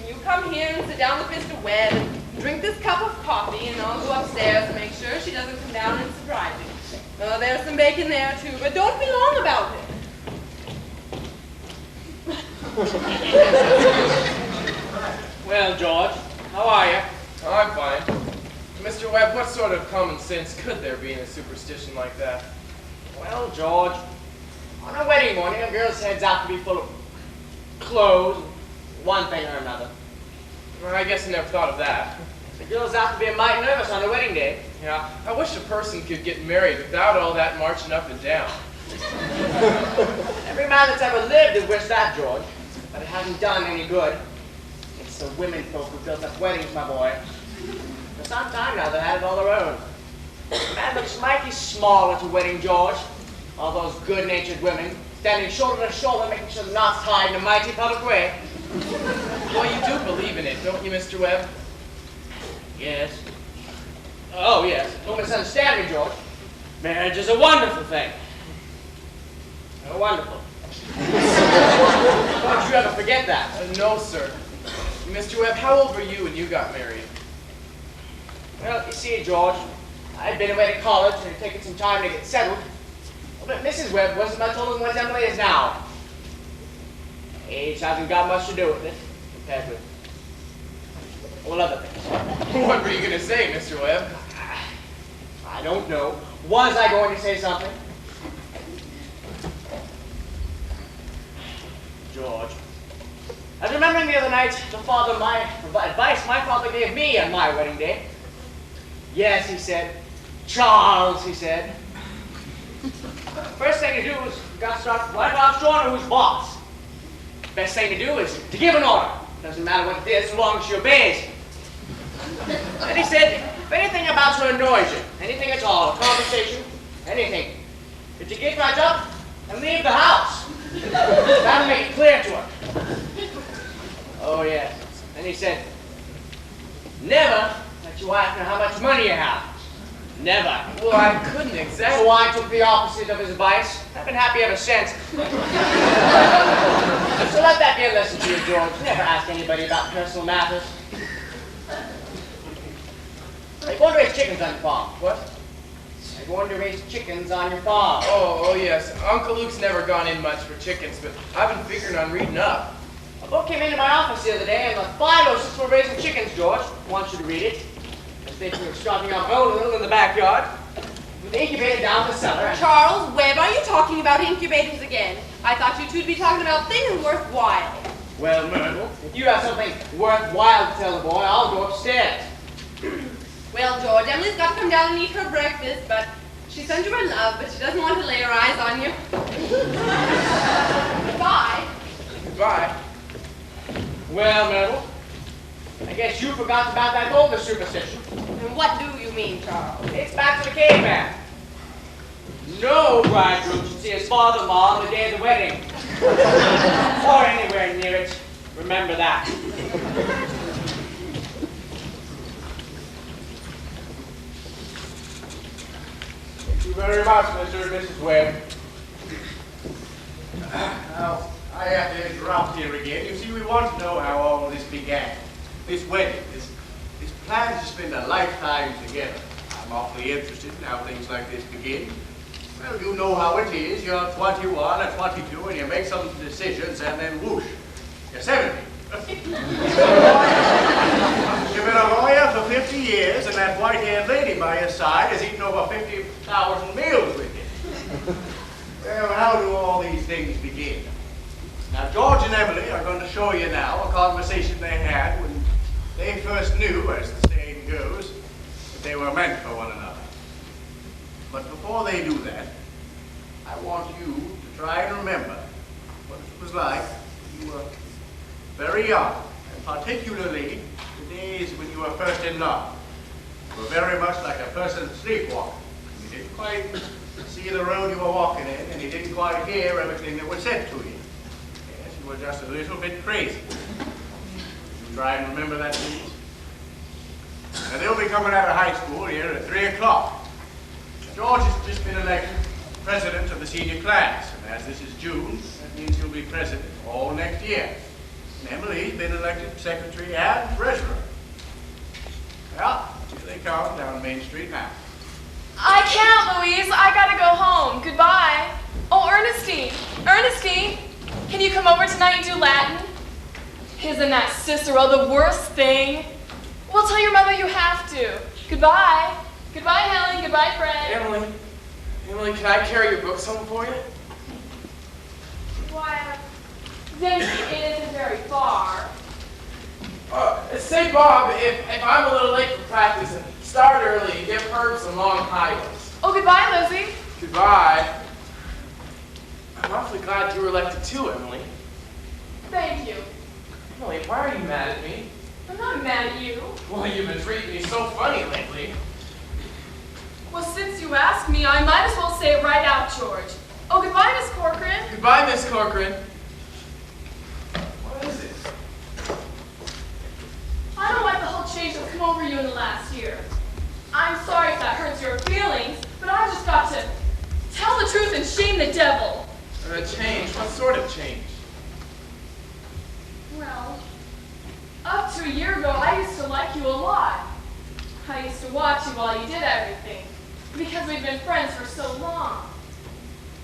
You come here and sit down with Mr. Webb and drink this cup of coffee, and I'll go upstairs and make sure she doesn't come down and surprise you. There's some bacon there, too, but don't be long about it. Well, George, how are you? Oh, I'm fine. Mr. Webb, what sort of common sense could there be in a superstition like that? Well, George, On a wedding morning, a girl's head's apt to be full of clothes, one thing or another. Well, I guess I never thought of that. The girl's apt to be mighty nervous on her wedding day. Yeah, I wish a person could get married without all that marching up and down. Every man that's ever lived would wish that, George, but it hasn't done any good. It's the women folk who built up weddings, my boy. For some time now, they've had it all their own. The man looks mighty small at a wedding, George. All those good-natured women standing shoulder to shoulder, making sure the knots tied in a mighty public way. Well, you do believe in it, don't you, Mr. Webb? Yes. Oh, yes. Don't misunderstand me, George. Marriage is a wonderful thing. Wonderful. Don't you ever forget that. No, sir. Mr. Webb, how old were you when you got married? Well, you see, George, I'd been away to college and it had taken some time to get settled. But Mrs. Webb wasn't much older than what Emily is now. Age hasn't got much to do with it, compared with all other things. What were you going to say, Mr. Webb? I don't know. Was I going to say something? George, I was remembering the other night the advice my father gave me on my wedding day. Yes, he said. Charles, he said. First thing to do is you got to start right off showing who's boss. Best thing to do is to give an order. Doesn't matter what it is, as long as she obeys. And he said, if anything about her annoys you, anything at all, a conversation, anything, that you get right up and leave the house. That'll make it clear to her. Oh, yes. And he said, never let your wife know how much money you have. Never. Well, I couldn't exactly. So I took the opposite of his advice. I've been happy ever since. So let that be a lesson to you, George. Never ask anybody about personal matters. Are you going to raise chickens on your farm? What? Are you going to raise chickens on your farm? Oh, yes. Uncle Luke's never gone in much for chickens, but I've been figuring on reading up. A book came into my office the other day, and the phylos for raising chickens, George. I want you to read it. As they were starting out a little in the backyard, with the incubator down the cellar. And Charles Webb, are you talking about incubators again? I thought you two'd be talking about things worthwhile. well, Myrtle, if you have something worthwhile to tell the boy, I'll go upstairs. Well, George, Emily's got to come down and eat her breakfast, but she sent you her love, but she doesn't want to lay her eyes on you. Goodbye. Goodbye. Well, Myrtle, I guess you forgot about that older superstition. And what do you mean, Charles? It's back to the caveman. No bridegroom should see his father-in-law on the day of the wedding. Or anywhere near it. Remember that. Thank you very much, Mr. and Mrs. Webb. Now, I have to interrupt here again. You see, we want to know how all this began. This wedding, this plan to spend a lifetime together. I'm awfully interested in how things like this begin. Well, you know how it is. You're 21 or 22 and you make some decisions and then whoosh, you're 70. You've been a lawyer for 50 years and that white-haired lady by your side has eaten over 50,000 meals with you. Well, how do all these things begin? Now, George and Emily are going to show you now a conversation they had when they first knew, as the saying goes, that they were meant for one another. But before they do that, I want you to try and remember what it was like when you were very young, and particularly the days when you were first in love. You were very much like a person sleepwalking. You didn't quite see the road you were walking in, and you didn't quite hear everything that was said to you. Yes, you were just a little bit crazy. You try and remember that, please. Now, they'll be coming out of high school here at 3 o'clock. George has just been elected president of the senior class, and as this is June, that means he'll be president all next year. And Emily's been elected secretary and treasurer. Well, here they come down Main Street now. I can't, Louise. I gotta go home. Goodbye. Oh, Ernestine. Ernestine, can you come over tonight and do Latin? Isn't that Cicero the worst thing? Well, tell your mother you have to. Goodbye. Goodbye, Helen. Goodbye, Fred. Emily, can I carry your books home for you? Why, then it isn't very far. Say, Bob, if I'm a little late for practice, and start early and give Herb some long highways. Oh, goodbye, Lizzie. Goodbye. I'm awfully glad you were elected too, Emily. Thank you. Emily, why are you mad at me? I'm not mad at you. Well, you've been treating me so funny lately. Well, since you asked me, I might as well say it right out, George. Oh, goodbye, Miss Corcoran. Goodbye, Miss Corcoran. What is it? I don't like the whole change that's come over you in the last year. I'm sorry if that hurts your feelings, but I've just got to tell the truth and shame the devil. Change? What sort of change? Well, up to a year ago, I used to like you a lot. I used to watch you while you did everything, because we'd been friends for so long.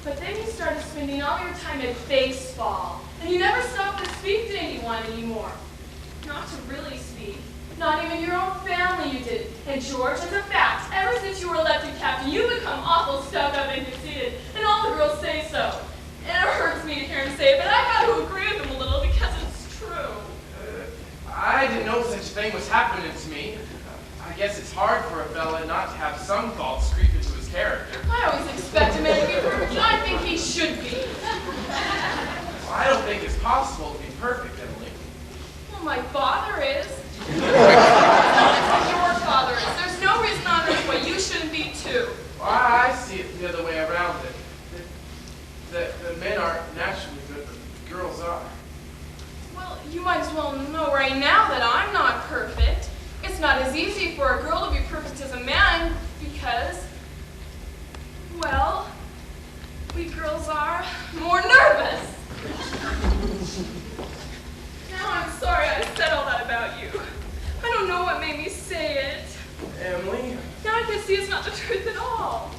But then you started spending all your time at baseball, and you never stopped to speak to anyone anymore. Not to really speak. Not even your own family you did. And George, as a fact, ever since you were elected captain, you've become awful stuck up and conceited, and all the girls say so. And it hurts me to hear him say it, but I got to agree with him a little because it's true. I didn't know such a thing was happening to me. I guess it's hard for a fella not to have some faults creep into his character. I always expect a man to be perfect, and I think he should be. Well, I don't think it's possible to be perfect, Emily. Well, my father is. Your father is. There's no reason on earth why you shouldn't be too. Well, I see it the other way around. The men aren't naturally good, but the girls are. Well, you might as well know right now that I'm not perfect. It's not as easy for a girl to be perfect as a man because, well, we girls are more nervous. Now I'm sorry I said all that about you. I don't know what made me say it. Emily? Now I can see it's not the truth at all.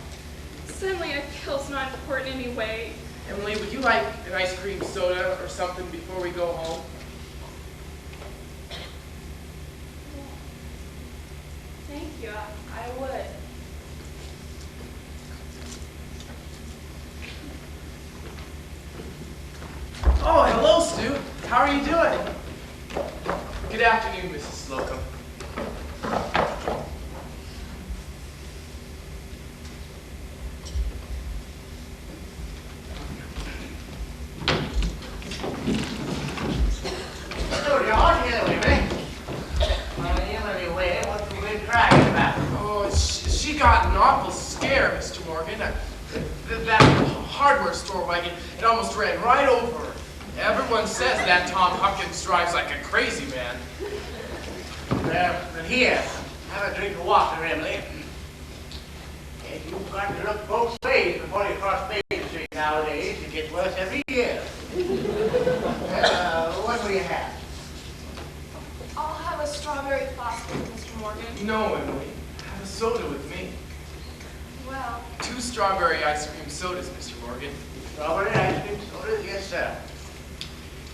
Suddenly I feel it's not important anyway. Emily, would you like an ice cream soda or something before we go home? Thank you, I would. Oh, hello, Stu. How are you doing? Good afternoon, Mrs. Slocum. Hello, George. Hello, Emily. Well, Emily, where? What have you been crying about? Oh, she got an awful scare, Mr. Morgan. That hardware store wagon, it almost ran right over her. Everyone says that Tom Huckins drives like a crazy man. But here, have a drink of water, Emily. And you've got to look both ways before you cross Main Street nowadays. It gets worse every year. What will you have? I'll have a strawberry phosphate, Mr. Morgan. No, Emily. Have a soda with me. Well, 2 strawberry ice cream sodas, Mr. Morgan. Strawberry ice cream sodas? Yes, sir.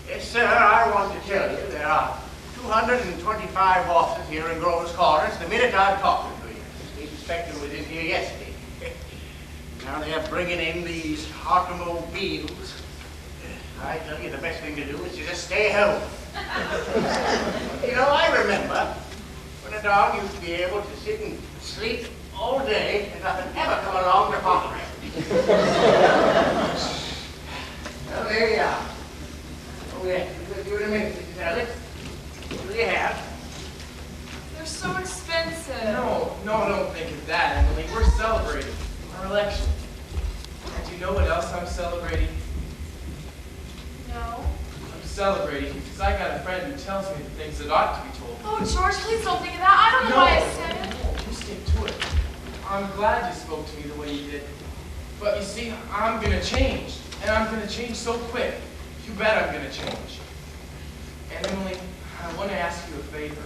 Yes, sir, I want to tell you there are 225 horses here in Grover's Corners the minute I'm talking to you. The inspector was in here yesterday. Now they're bringing in these automobiles. I tell you, the best thing to do is to just stay home. You know, I remember when a dog used to be able to sit and sleep all day and nothing ever come along to bother him. Well, there you are. Oh, yes, we'll do it in a minute, Mrs. Ellis. What do you have? they're so expensive. No, don't think of that, Emily. We're celebrating our election. And do you know what else I'm celebrating? No. I'm celebrating because I got a friend who tells me the things that ought to be told. Oh, George, please don't think of that. I don't know why I said it. No, you stick to it. I'm glad you spoke to me the way you did. But you see, I'm going to change. And I'm going to change so quick. You bet I'm going to change. And Emily, I want to ask you a favor.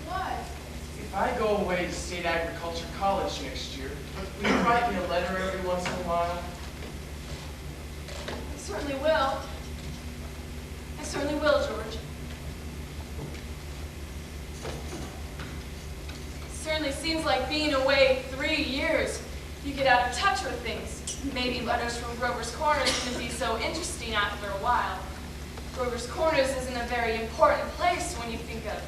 What? If I go away to State Agriculture College next year, will you write me a letter every once in a while? I certainly will. I certainly will, George. It certainly seems like being away 3 years. You get out of touch with things. Maybe letters from Grover's Corners wouldn't be so interesting after a while. Grover's Corners isn't a very important place when you think of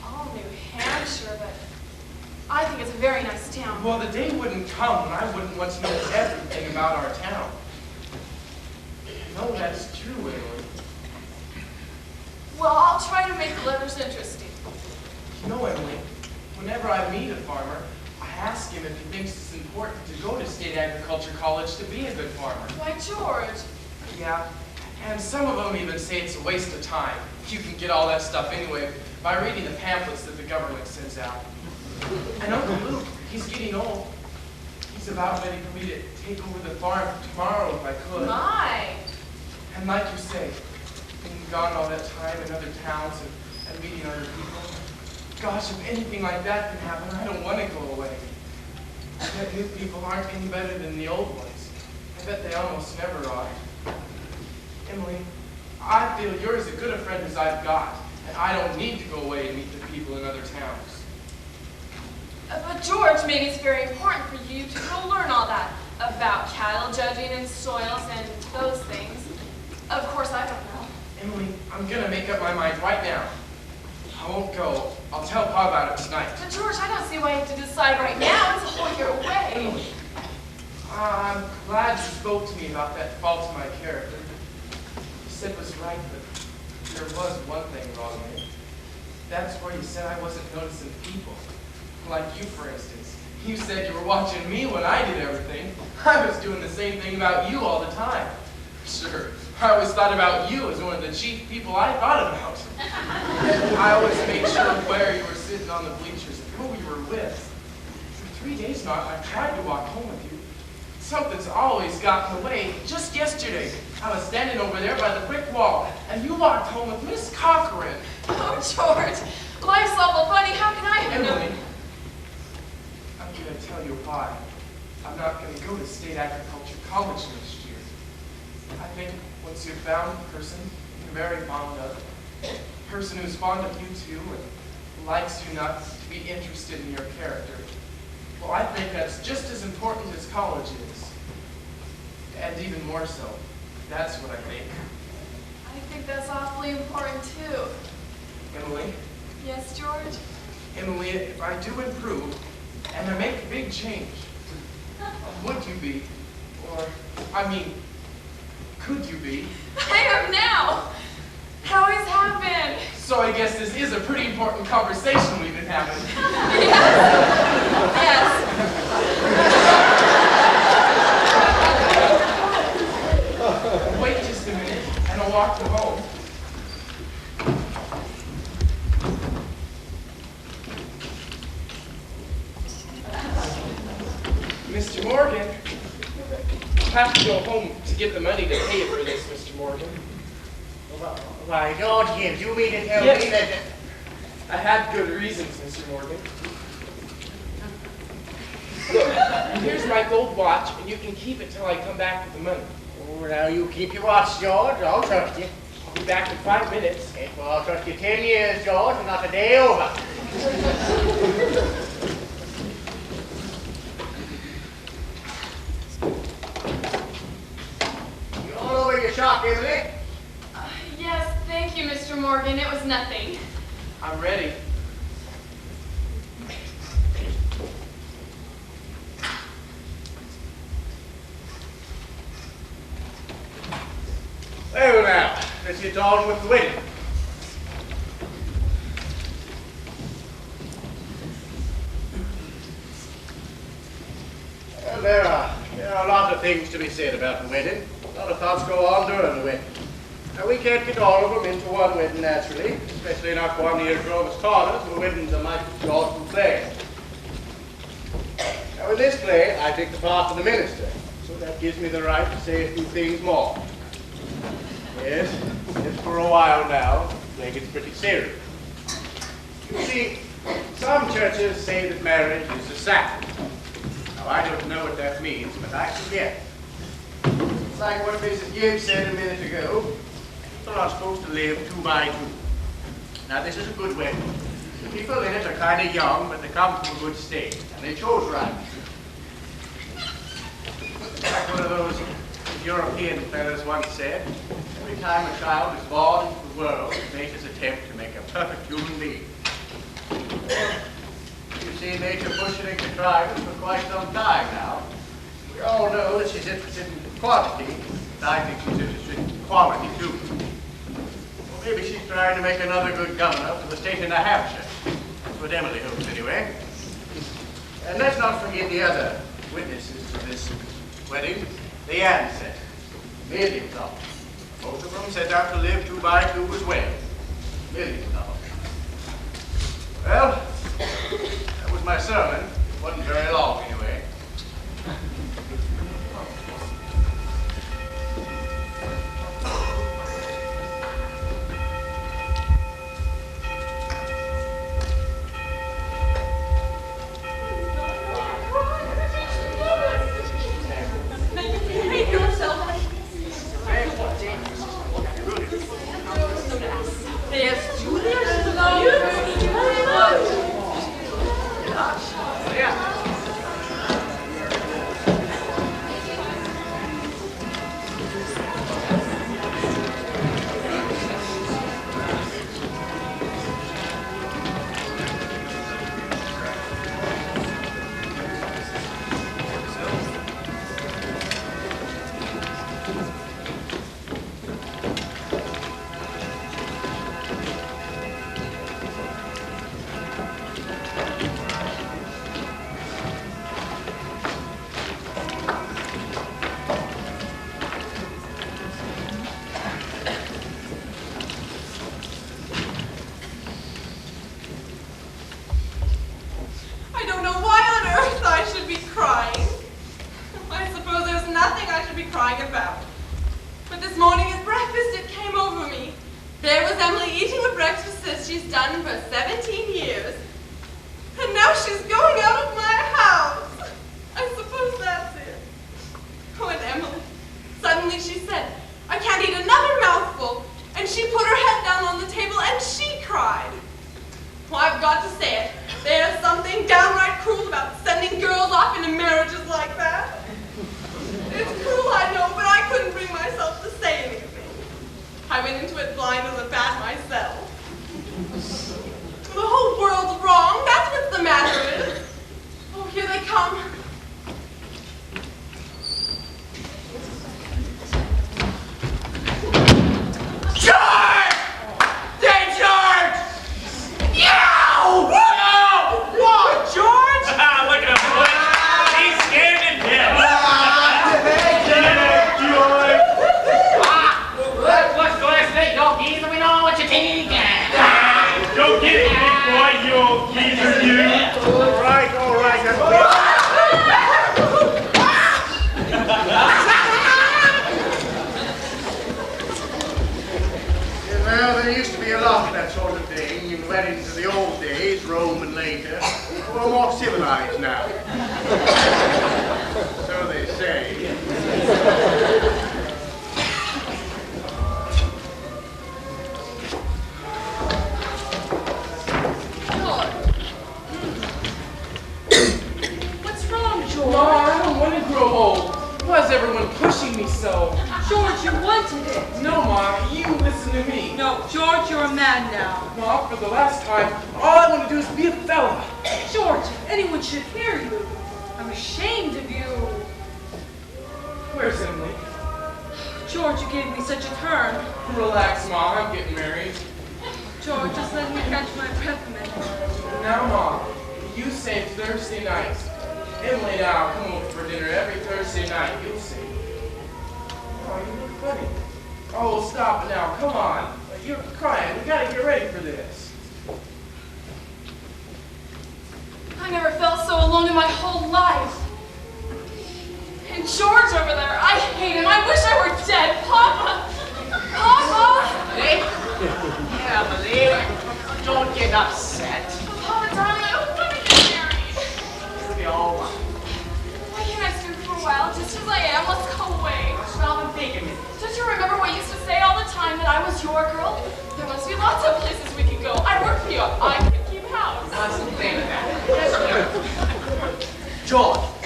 all New Hampshire, but I think it's a very nice town. Well, the day wouldn't come when I wouldn't want to know everything about our town. No, that's true, Emily. Well, I'll try to make the letters interesting. You know, Emily, whenever I meet a farmer, I ask him if he thinks it's important to go to State Agriculture College to be a good farmer. Why, George? Yeah, and some of them even say it's a waste of time. You can get all that stuff anyway by reading the pamphlets that the government sends out. And Uncle Luke, he's getting old. He's about ready for me to take over the farm tomorrow if I could. My! And like you say, being gone all that time in other towns and meeting other people, gosh, if anything like that can happen, I don't want to go away. I bet new people aren't any better than the old ones. I bet they almost never are. Emily, I feel you're as good a friend as I've got, and I don't need to go away and meet the people in other towns. But George, maybe it's very important for you to go learn all that about cattle judging and soils and those things. Of course, I don't know. Emily, I'm gonna make up my mind right now. I won't go. I'll tell Pa about it tonight. But George, I don't see why you have to decide right now. It's a whole year away. I'm glad you spoke to me about that fault in my character. You said it was right, but there was one thing wrong in it. That's where you said I wasn't noticing people. Like you, for instance. You said you were watching me when I did everything. I was doing the same thing about you all the time. Sure, I always thought about you as one of the chief people I thought about. I always made sure of where you were sitting on the bleachers and who you were with. For 3 days now, I've tried to walk home with you. Something's always gotten in the way. Just yesterday, I was standing over there by the brick wall, and you walked home with Miss Corcoran. Oh, George, life's awful funny. How can I have Emily, known? I'm going to tell you why. I'm not going to go to State Agriculture College next year. I think once you've found the person you're very fond of, a person who's fond of you too and likes you enough to be interested in your character, well, I think that's just as important as college is. And even more so. That's what I think. I think that's awfully important, too. Emily? Yes, George? Emily, if I do improve and I make a big change, would you be, or, I mean, could you be? I am now. How has happened? So I guess this is a pretty important conversation we've been having. Yes. Wait just a minute, and I'll walk you home. Mr. Morgan, I'll have to go home to get the money to pay you for this, Mr. Morgan. Why, George Gibbs, you mean to tell Yes. me that... I had good reasons, Mr. Morgan. Look, here's my gold watch, and you can keep it till I come back with the money. Oh, now you keep your watch, George. I'll trust you. I'll be back in 5 minutes. Yes, well, I'll trust you 10 years, George, and not a day over. You all over your shop, Emily? Yes, thank you, Mr. Morgan. It was nothing. I'm ready. Well, now, let's get on with the wedding. Well, there are a lot of things to be said about the wedding. A lot of thoughts go on during the wedding. Now, we can't get all of them into one wedding, naturally, especially not one near Grover's Corners, where weddings are mighty short and plain. Now, in this play, I take the part of the minister, so that gives me the right to say a few things more. Yes, just for a while now, the play gets pretty serious. You see, some churches say that marriage is a sacrament. Now, I don't know what that means, but I can get it. It's like what Mrs. Gibbs said a minute ago. People are supposed to live 2 by 2. Now, this is a good wedding. The people in it are kind of young, but they come from a good state, and they chose right. those European fellows once said, every time a child is born into the world, nature's attempt to make a perfect human being. You've seen nature pushing and contriving for quite some time now. We all know that she's interested in quantity, but I think she's interested in quality too. Well, maybe she's trying to make another good governor for the state of New Hampshire. That's what Emily hopes anyway. And let's not forget the other witnesses to this wedding, the ancestors, millions of them. Both of them set out to live 2 by 2 as well. Millions of them. Well, that was my sermon. It wasn't very long anyway.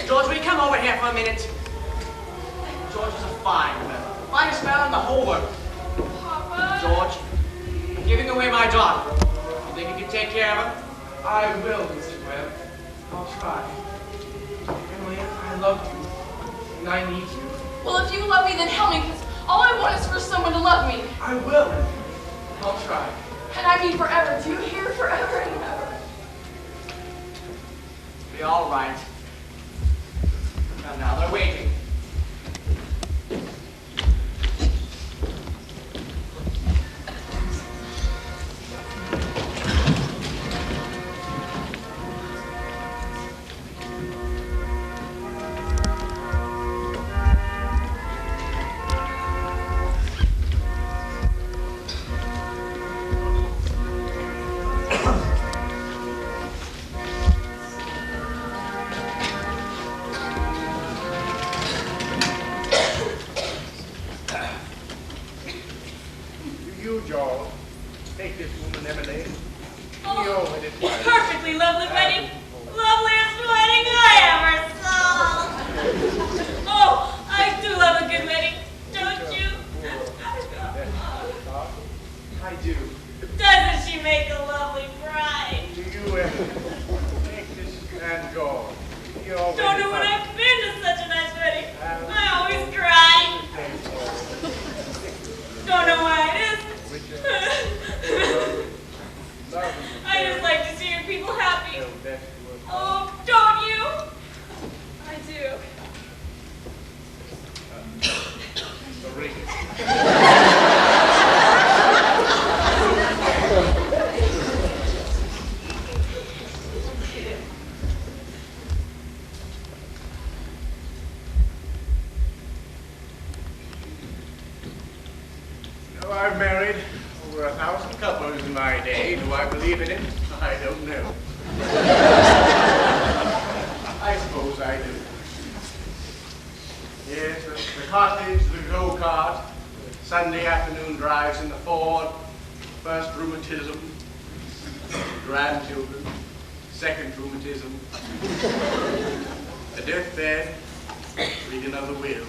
George, will you come over here for a minute? George is a fine fellow. Finest fellow in the whole world. Papa. George, I'm giving away my daughter. You think you can take care of her? I will, Mr. Webb. I'll try. Emily, I love you, and I need you. Well, if you love me, then help me, because all I want is for someone to love me. I will. I'll try. And I mean forever. Do you hear? Forever and ever. Be all right. Now they're waiting. You, George, take this woman, Emily. Oh, You over this way. perfectly lovely wedding. Loveliest wedding I ever saw. Oh, I do love a good wedding, don't you? I do. Doesn't she make a lovely bride? You, Emily, take this and go. You over Don't this know when way. I've been to such a nice wedding. I always cry. Don't know why it is. I just like to see your people happy. Oh, don't you? I do. The ring. I've married over 1,000 couples in my day. Do I believe in it? I don't know. I suppose I do. Yes, the cottage, the go-kart, Sunday afternoon drives in the Ford, first rheumatism, grandchildren, second rheumatism, the deathbed, reading of the will.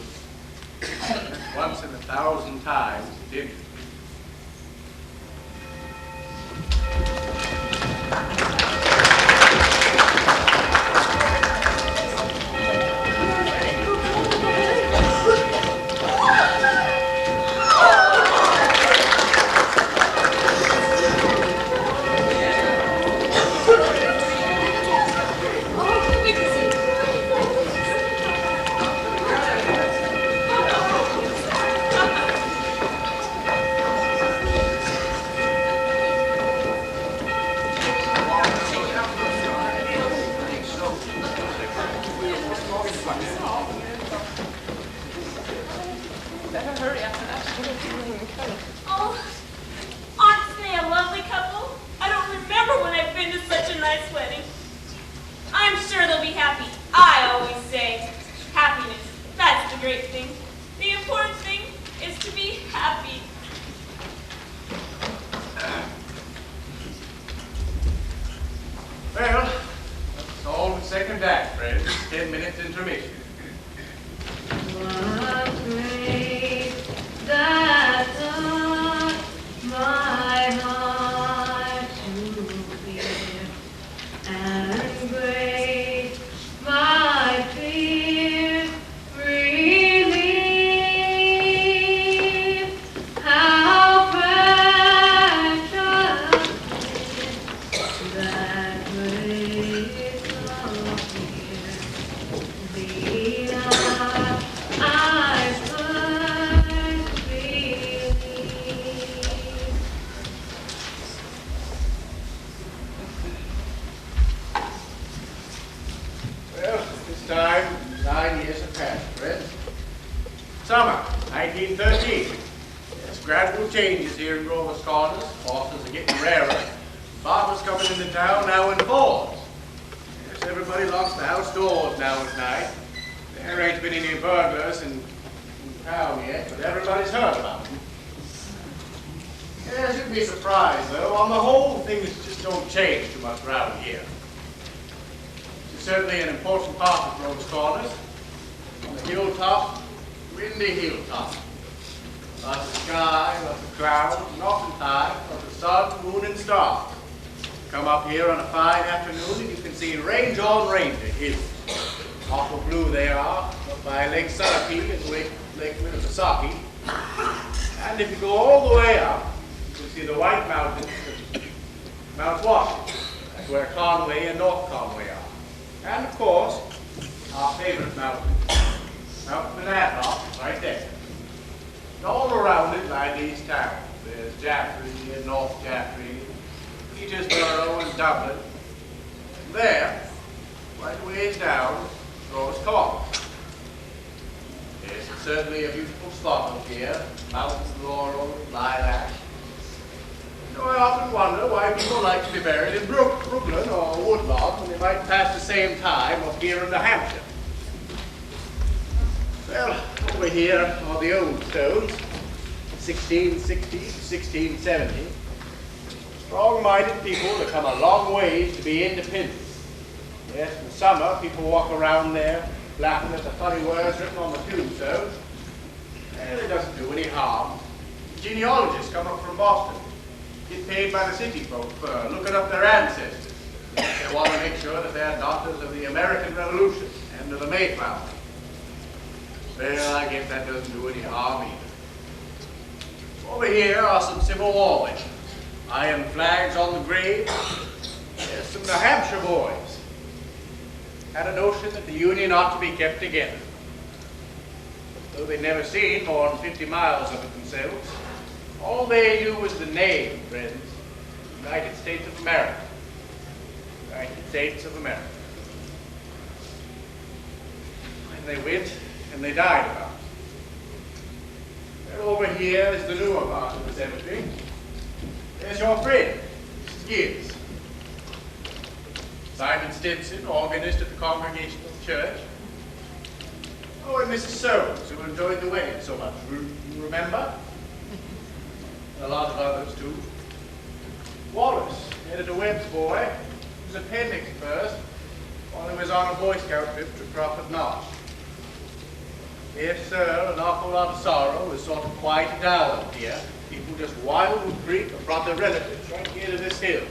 Once in 1,000 times it interests me. Oh, aren't they a lovely couple? I don't remember when I've been to such a nice wedding. I'm sure they'll be happy. I always say, happiness, that's the great thing. The important thing is to be happy. Well, that's all the second act, friends. 10 minutes intermission. What great that taught my heart to fear, and great my fear relieved. How precious that grace of fear, the hour I first believed. Well, this time, 9 years have passed, friends. Summer, 1913. There's gradual changes here in Grover's Corners. Horses are getting rarer. Farmers coming into town now in Fords. Yes, everybody locks the house doors now at night. There ain't been any burglars in town yet, but everybody's heard about them. Yes, you'd be surprised, though. On the whole, things just don't change too much around here. It's certainly an important part of Grover's Corners. On the hilltop, windy hilltop. Lots of sky, lots of clouds, and oftentimes lots of sun, moon, and stars. Come up here on a fine afternoon and you can see range on range of hills. Awful blue they are, up by Lake Sunapee and Lake Winnipesaukee. And if you go all the way up, you can see the White Mountains of Mount Washington. That's where Conway and North Conway are. And of course, our favorite mountain, Mount Monadnock, right there. And all around it lie these towns. There's Jaffrey and North Jaffrey, Petersboro and Dublin. And there, right ways down, Rose Court. Yes, it's certainly a beautiful spot up here. Mountains, laurel, lilac. You know, I often wonder why people like to be buried in Brooklyn or Woodlawn when they might pass the same time up here in New Hampshire. Well, over here are the old stones, 1660 to 1670. Strong-minded people that come a long ways to be independent. Yes, in the summer, people walk around there laughing at the funny words written on the tombstones. And it doesn't do any harm. Genealogists come up from Boston, get paid by the city folk for looking up their ancestors. They want to make sure that they're daughters of the American Revolution and of the Mayflower. Well, I guess that doesn't do any harm either. Over here are some Civil War legends. Iron flags on the graves. There's some New Hampshire boys. Had a notion that the Union ought to be kept together. Though they'd never seen more than 50 miles of it themselves, all they knew was the name, friends. United States of America. United States of America. And they went and they died about it. And over here is the newer part of the cemetery. There's your friend, Mrs. Gibbs. Simon Stinson, organist at the Congregational Church. Oh, and Mrs. Soames, who enjoyed the wedding so much. You remember? And a lot of others, too. Wallace, Editor Webb's boy, was appendix first while he was on a Boy Scout trip to Crawford Notch. Yes, sir, an awful lot of sorrow was sort of quieted down up here. People just waddled and creep and brought their relatives right here to this hill.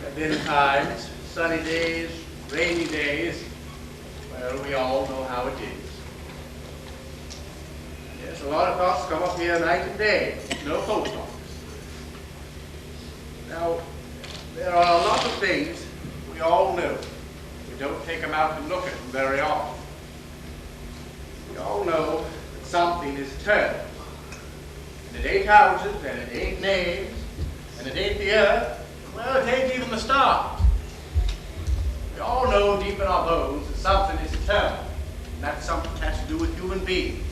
And then times, sunny days, rainy days, well, we all know how it is. Yes, a lot of folks come up here night and day, no post office. Now, there are a lot of things we all know. We don't take them out and look at them very often. We all know that something is eternal. And it ain't houses, and it ain't names, and it ain't the earth. Well, it ain't even the stars. We all know deep in our bones that something is eternal. And that something has to do with human beings.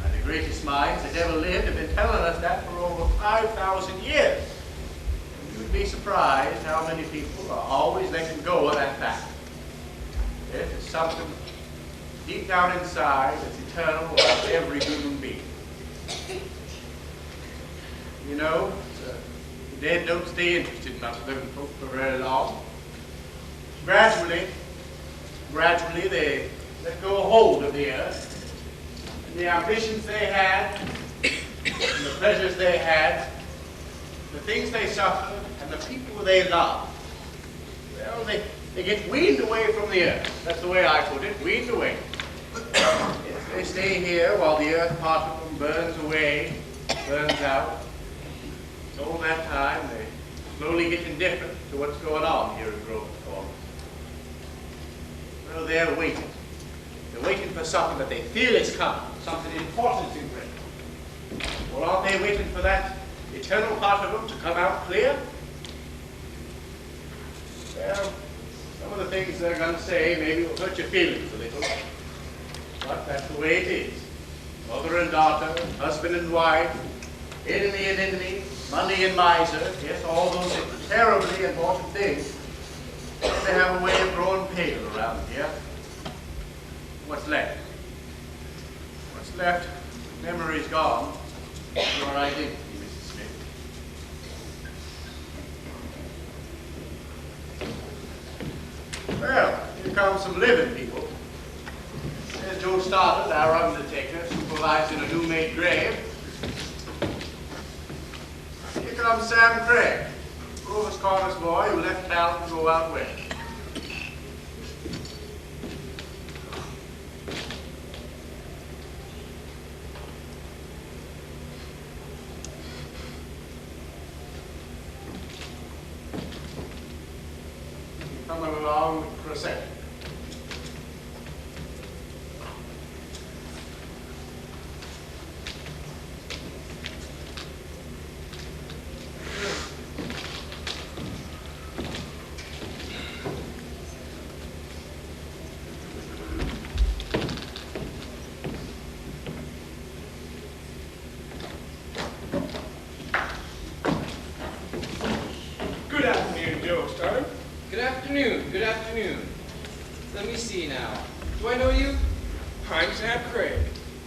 And the greatest minds that ever lived have been telling us that for over 5,000 years. And you'd be surprised how many people are always letting go of that fact. Yes, it's something deep down inside that's eternal about every human being. You know, the dead don't stay interested in us living folk for very long. Gradually, they let go hold of the earth. And the ambitions they had, and the pleasures they had, the things they suffered, and the people they loved, well, they get weaned away from the earth. That's the way I put it, weaned away. Yes, they stay here while the earth part of them burns away, burns out. So all that time, they slowly get indifferent to what's going on here in Grosvenor Corners. Well, they're waiting. They're waiting for something that they feel is coming, something important in Britain. Well, aren't they waiting for that eternal part of them to come out clear? Well, some of the things they're going to say maybe will hurt your feelings a little. But that's the way it is. Mother and daughter, husband and wife, enemy and enemy, money and miser, yes, all those terribly important things. They have a way of growing pale around here. What's left? What's left? Memory's gone. Your identity, Mrs. Smith. Well, here come some living people. There's Joe Stoddard, our undertaker, lies in a new-made grave. Here comes Sam Craig, Grover's Corners boy who left town to go out west. Coming along with the procession. Good afternoon, Joe Star. Good afternoon, good afternoon. Let me see now. Do I know you? I'm Sam Craig.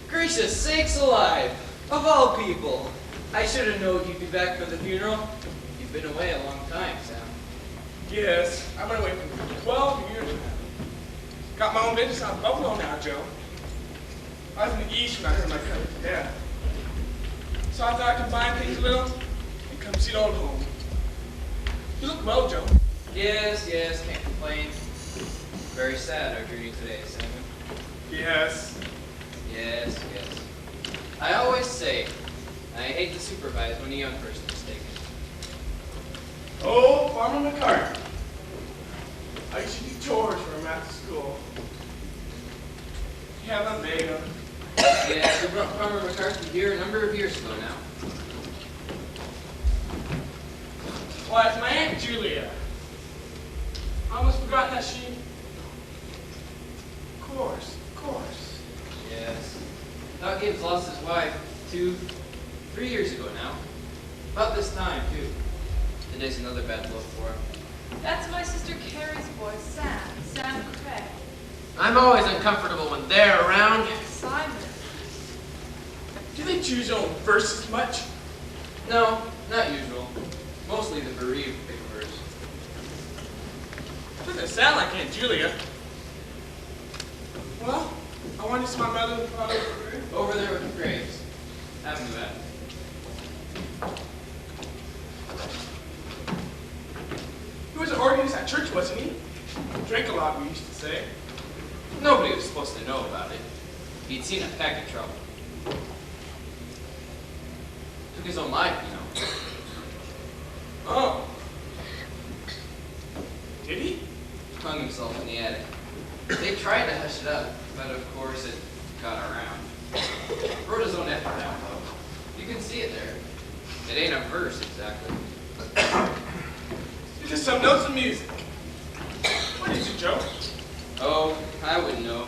Gracious sakes alive! Of all people! I should have known you'd be back for the funeral. You've been away a long time, Sam. Yes, I've been away for 12 years now. Got my own business out of Buffalo now, Joe. I was in the East when I heard my cousin's death. So I thought I could buy things a little and come see the old home. You look well, Joe. Yes, yes, can't complain. Very sad our journey today, Simon. Yes. Yes, yes. I always say, I hate to supervise when a young person is taken. Oh, Farmer McCarthy. I used to do chores for him after school. Yeah, I'm big. Yeah, we brought Farmer McCarthy here a number of years ago now. Why, it's my Aunt Julia. I almost forgot that she... Of course. Yes. Doc Gibbs lost his wife 3 years ago now. About this time, too. Today's another bad blow for him. That's my sister Carrie's boy, Sam Craig. I'm always uncomfortable when they're around. Simon. Do they choose their own verses much? No, not usual. Mostly the bereaved pick verse. Doesn't sound like Aunt Julia. Well, I want to see my mother and father. Over there with the graves. Haven't you met? He was an organist at church, wasn't he? Drank a lot, we used to say. Nobody was supposed to know about it. He'd seen a peck of trouble. Took his own life, you know. Oh. Did he? Hung himself in the attic. They tried to hush it up, but of course it got around. Wrote his own effort out, though. You can see it there. It ain't a verse, exactly. It's just some notes of music. What is it, Joe? Oh, I wouldn't know.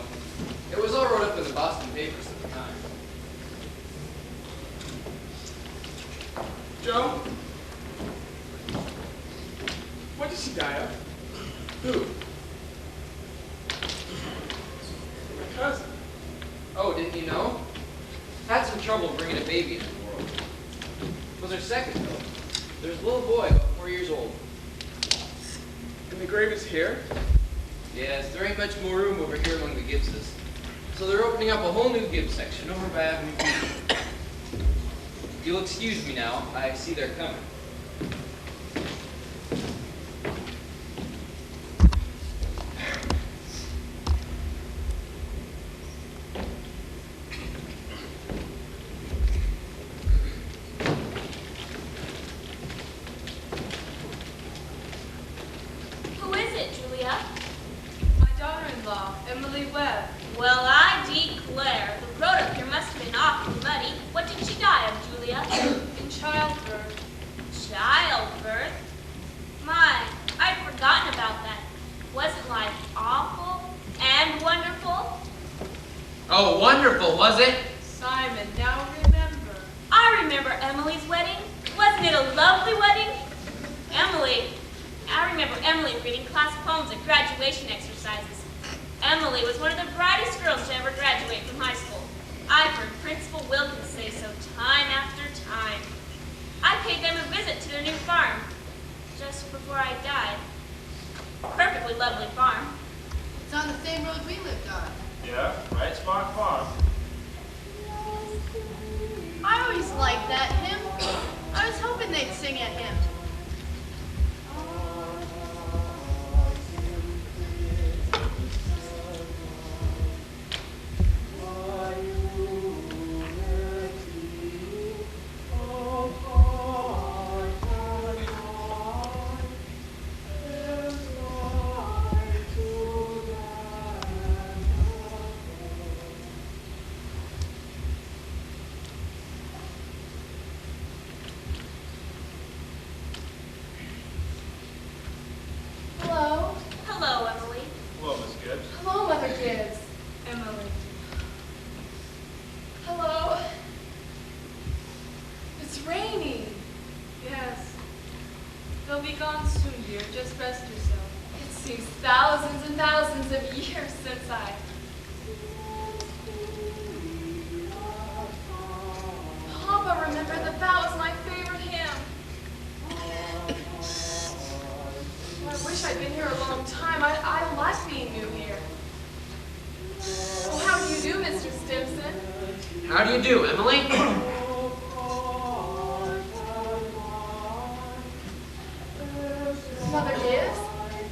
It was all wrote up in the Boston papers at the time. Joe? What did she die of? Who? My cousin. Oh, didn't you know? Had some trouble bringing a baby into the world. Was her second, though. There's a little boy, about 4 years old. And the grave is here? Yes, there ain't much more room over here among the Gibbses. So they're opening up a whole new Gibbs section over by Avenue B. You'll excuse me now. I see they're coming. Who is it, Julia? My daughter-in-law, Emily Webb. Well, I declare, the road up here must have been awfully muddy. What did she die of, Julia? In childbirth. Childbirth? My, I'd forgotten about that. Wasn't life awful and wonderful? Oh, wonderful, was it? Simon, now remember. I remember Emily's wedding. Wasn't it a lovely wedding? I remember Emily reading class poems at graduation exercises. Emily was one of the brightest girls to ever graduate from high school. I've heard Principal Wilkins say so time after time. I paid them a visit to their new farm just before I died. Perfectly lovely farm. It's on the same road we lived on. Yeah, right, Smart Farm. like that hymn? I was hoping they'd sing at him. Hello. Hello, Emily. Hello, Miss Gibbs. Hello, Mother Gibbs. Emily. Hello. It's raining. Yes. They'll be gone soon, dear. Just rest yourself. It seems thousands and thousands of years since I... Papa remembered that was my favorite hymn. I wish I'd been here a long time. I like being new here. Oh, how do you do, Mr. Stimson? How do you do, Emily? Mother Gibbs,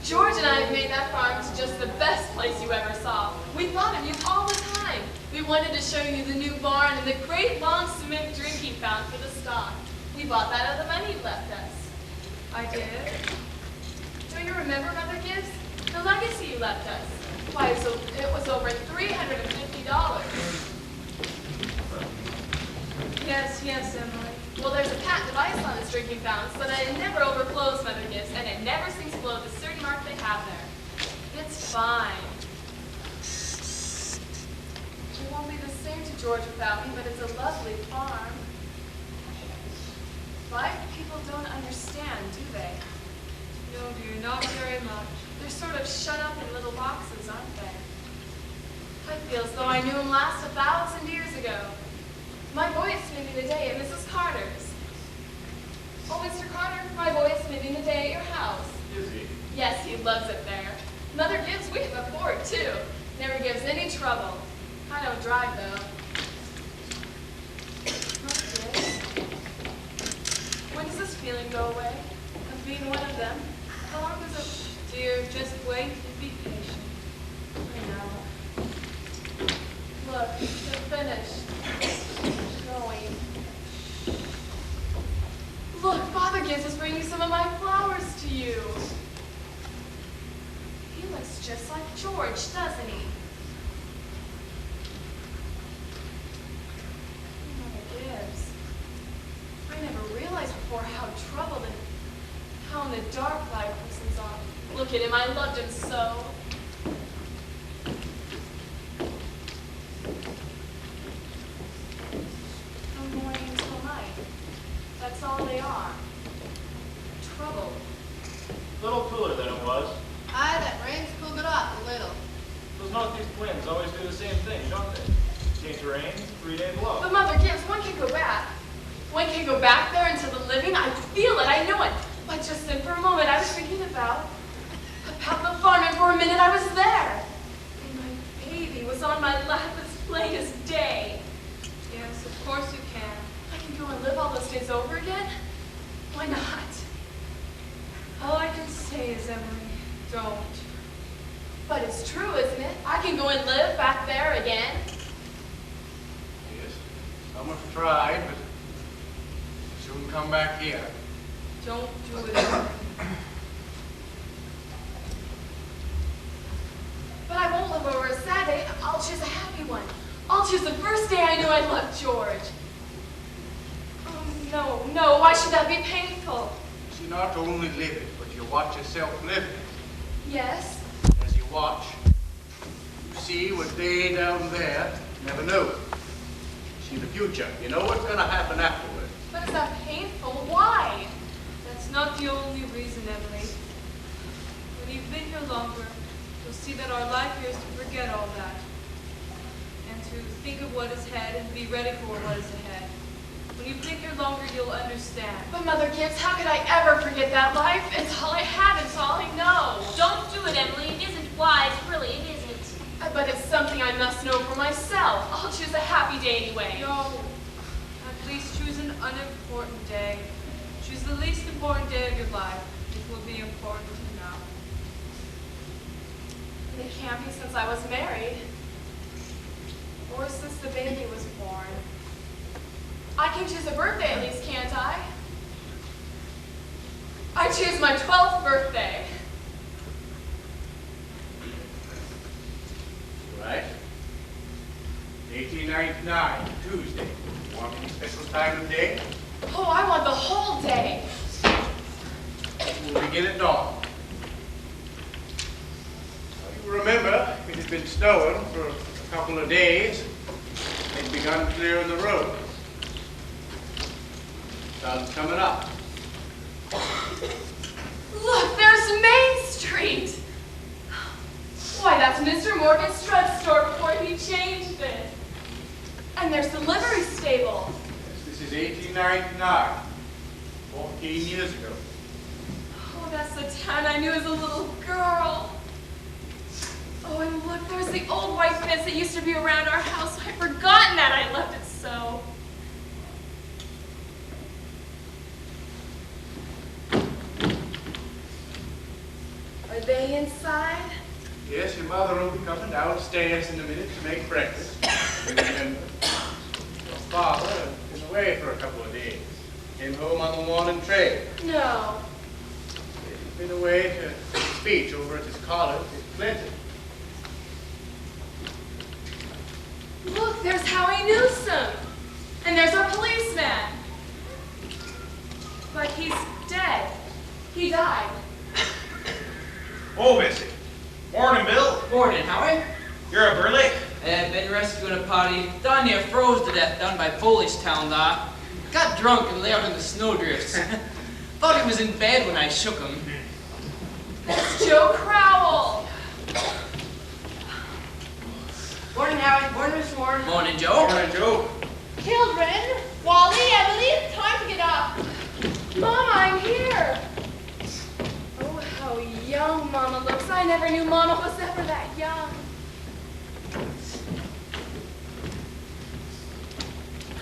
George and I have made that farm to just the best place you ever saw. We thought of you all the time. We wanted to show you the new barn and the great long cement drinking fountain for the stock. We bought that out of the money you left us. I did. Do you remember, Mother Gibbs? The legacy you left us. Why, it was over $350. Yes, Emily. Well, there's a patent device on this drinking fountain so that it never overflows, Mother Gibbs, and it never sinks below the certain mark they have there. It's fine. It won't be the same to George without me, but it's a lovely farm. Life people don't understand, do they? No, dear, not very much. They're sort of shut up in little boxes, aren't they? I feel as though I knew him last 1,000 years ago. My boy is spending the day at Mrs. Carter's. Oh, Mr. Carter, my boy is spending the day at your house. Is he? Yes, he loves it there. Mother Gibbs, we have a Ford, too. Never gives any trouble. I don't drive, though. Mother Gibbs, when does this feeling go away? Of being one of them? How long does it... Dear, just wait and be patient. I know. Look, they're finished. Going. Look, Father Gibbs is bringing some of my flowers to you. He looks just like George, doesn't he? Mother Gibbs, I never realized before how troubled and how in the dark life person's on. Look at him, I loved him so. From morning until night. That's all they are. Trouble. A little cooler than it was. Aye, that rain's cooled it off a little. Those northeast winds always do the same thing, don't they? Change rain, But 3-day blow. Mother Gibbs, one can go back. One can go back there into the living. I feel it, I know it. But just then for a moment I was thinking about the farm, and for a minute I was there. And my baby was on my lap as plain as day. Yes, of course you can. I can go and live all those days over again? Why not? All I can say is, Emily, don't. But it's true, isn't it? I can go and live back there again. Yes. Some have tried, but soon come back here. Don't do it, Emily. But I won't live over a sad day. I'll choose a happy one. I'll choose the first day I knew I loved George. Oh, no, why should that be painful? You not only live it, but you watch yourself live it. Yes? As you watch, you see what they down there never know. You see the future. You know what's going to happen afterward. But is that painful? Why? That's not the only reason, Emily. When you've been here longer, you'll see that our life here is to forget all that. And to think of what is ahead and be ready for what is ahead. When you think here longer, you'll understand. But Mother Gibbs, how could I ever forget that life? It's all I have, it's all I know. Don't do it, Emily. It isn't wise, really, it isn't. But it's something I must know for myself. I'll choose a happy day anyway. No, that Please choose an unimportant day. Choose the least important day of your life. It will be important to you now. It can't be since I was married. Or since the baby was born. I can choose a birthday at least, can't I? I choose my 12th birthday. Right. 1899, Tuesday. Want any special time of day? Oh, I want the whole day. We'll begin at dawn. You remember, it had been snowing for a couple of days. They'd begun clearing the road. Sun's coming up. Look, there's Main Street. Why, that's Mr. Morgan's drugstore before he changed it. And there's the livery stable. Yes, this is 1899, 14 years ago. Oh, that's the town I knew as a little girl. Oh, and look, there's the old white fence that used to be around our house. I'd forgotten that. I left it so. Are they inside? Yes, your mother will be coming downstairs in a minute to make breakfast. Remember, your father has been away for a couple of days. Came home on the morning train. No. He's been away to a speech over at his college in Clinton. Look, there's Howie Newsom. And there's our policeman. But he's dead. He died. Oh, Bessie. Morning, Bill. Morning, Howie. You're up early? I've been rescuing a party down near froze to death down by Polish Town there. Got drunk and lay out in the snowdrifts. Thought he was in bed when I shook him. That's Joe Crowell. Morning, Howard. Morning, Mr. Warren. Morning, Joe. Morning, Joe. Children, Wally, Emily, it's time to get up. Mama, I'm here. Oh, how young Mama looks. I never knew Mama was ever that young.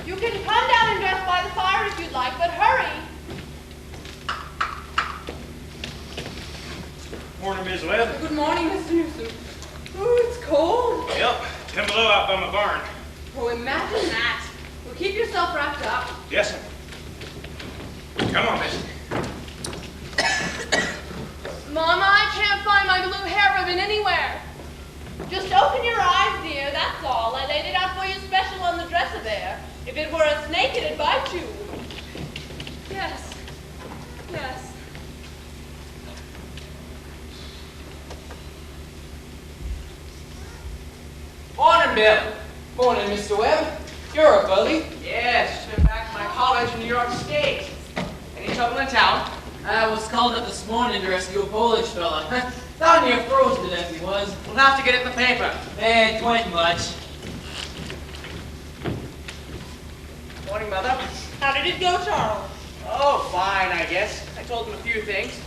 You can come down and dress by the fire if you'd like, but hurry. Morning, Miss Webb. Good morning, Mr. Newsom. Oh, it's cold. Yep. 10 below out by my barn. Oh, imagine that. Well, keep yourself wrapped up. Yes, sir. Come on, Miss. Mama, I can't find my blue hair ribbon anywhere. Just open your eyes, dear, that's all. I laid it out for you special on the dresser there. If it were a snake, it'd bite you. Yes. Yes. Morning, Bill. Morning, Mr. Webb. You're up early. Yes, been back to my college in New York State. Any trouble in town? I was called up this morning to rescue a Polish fella. Down near froze to death he was. We'll have to get it in the paper. It wasn't much. Morning, Mother. How did it go, Charles? Oh, fine, I guess. I told him a few things.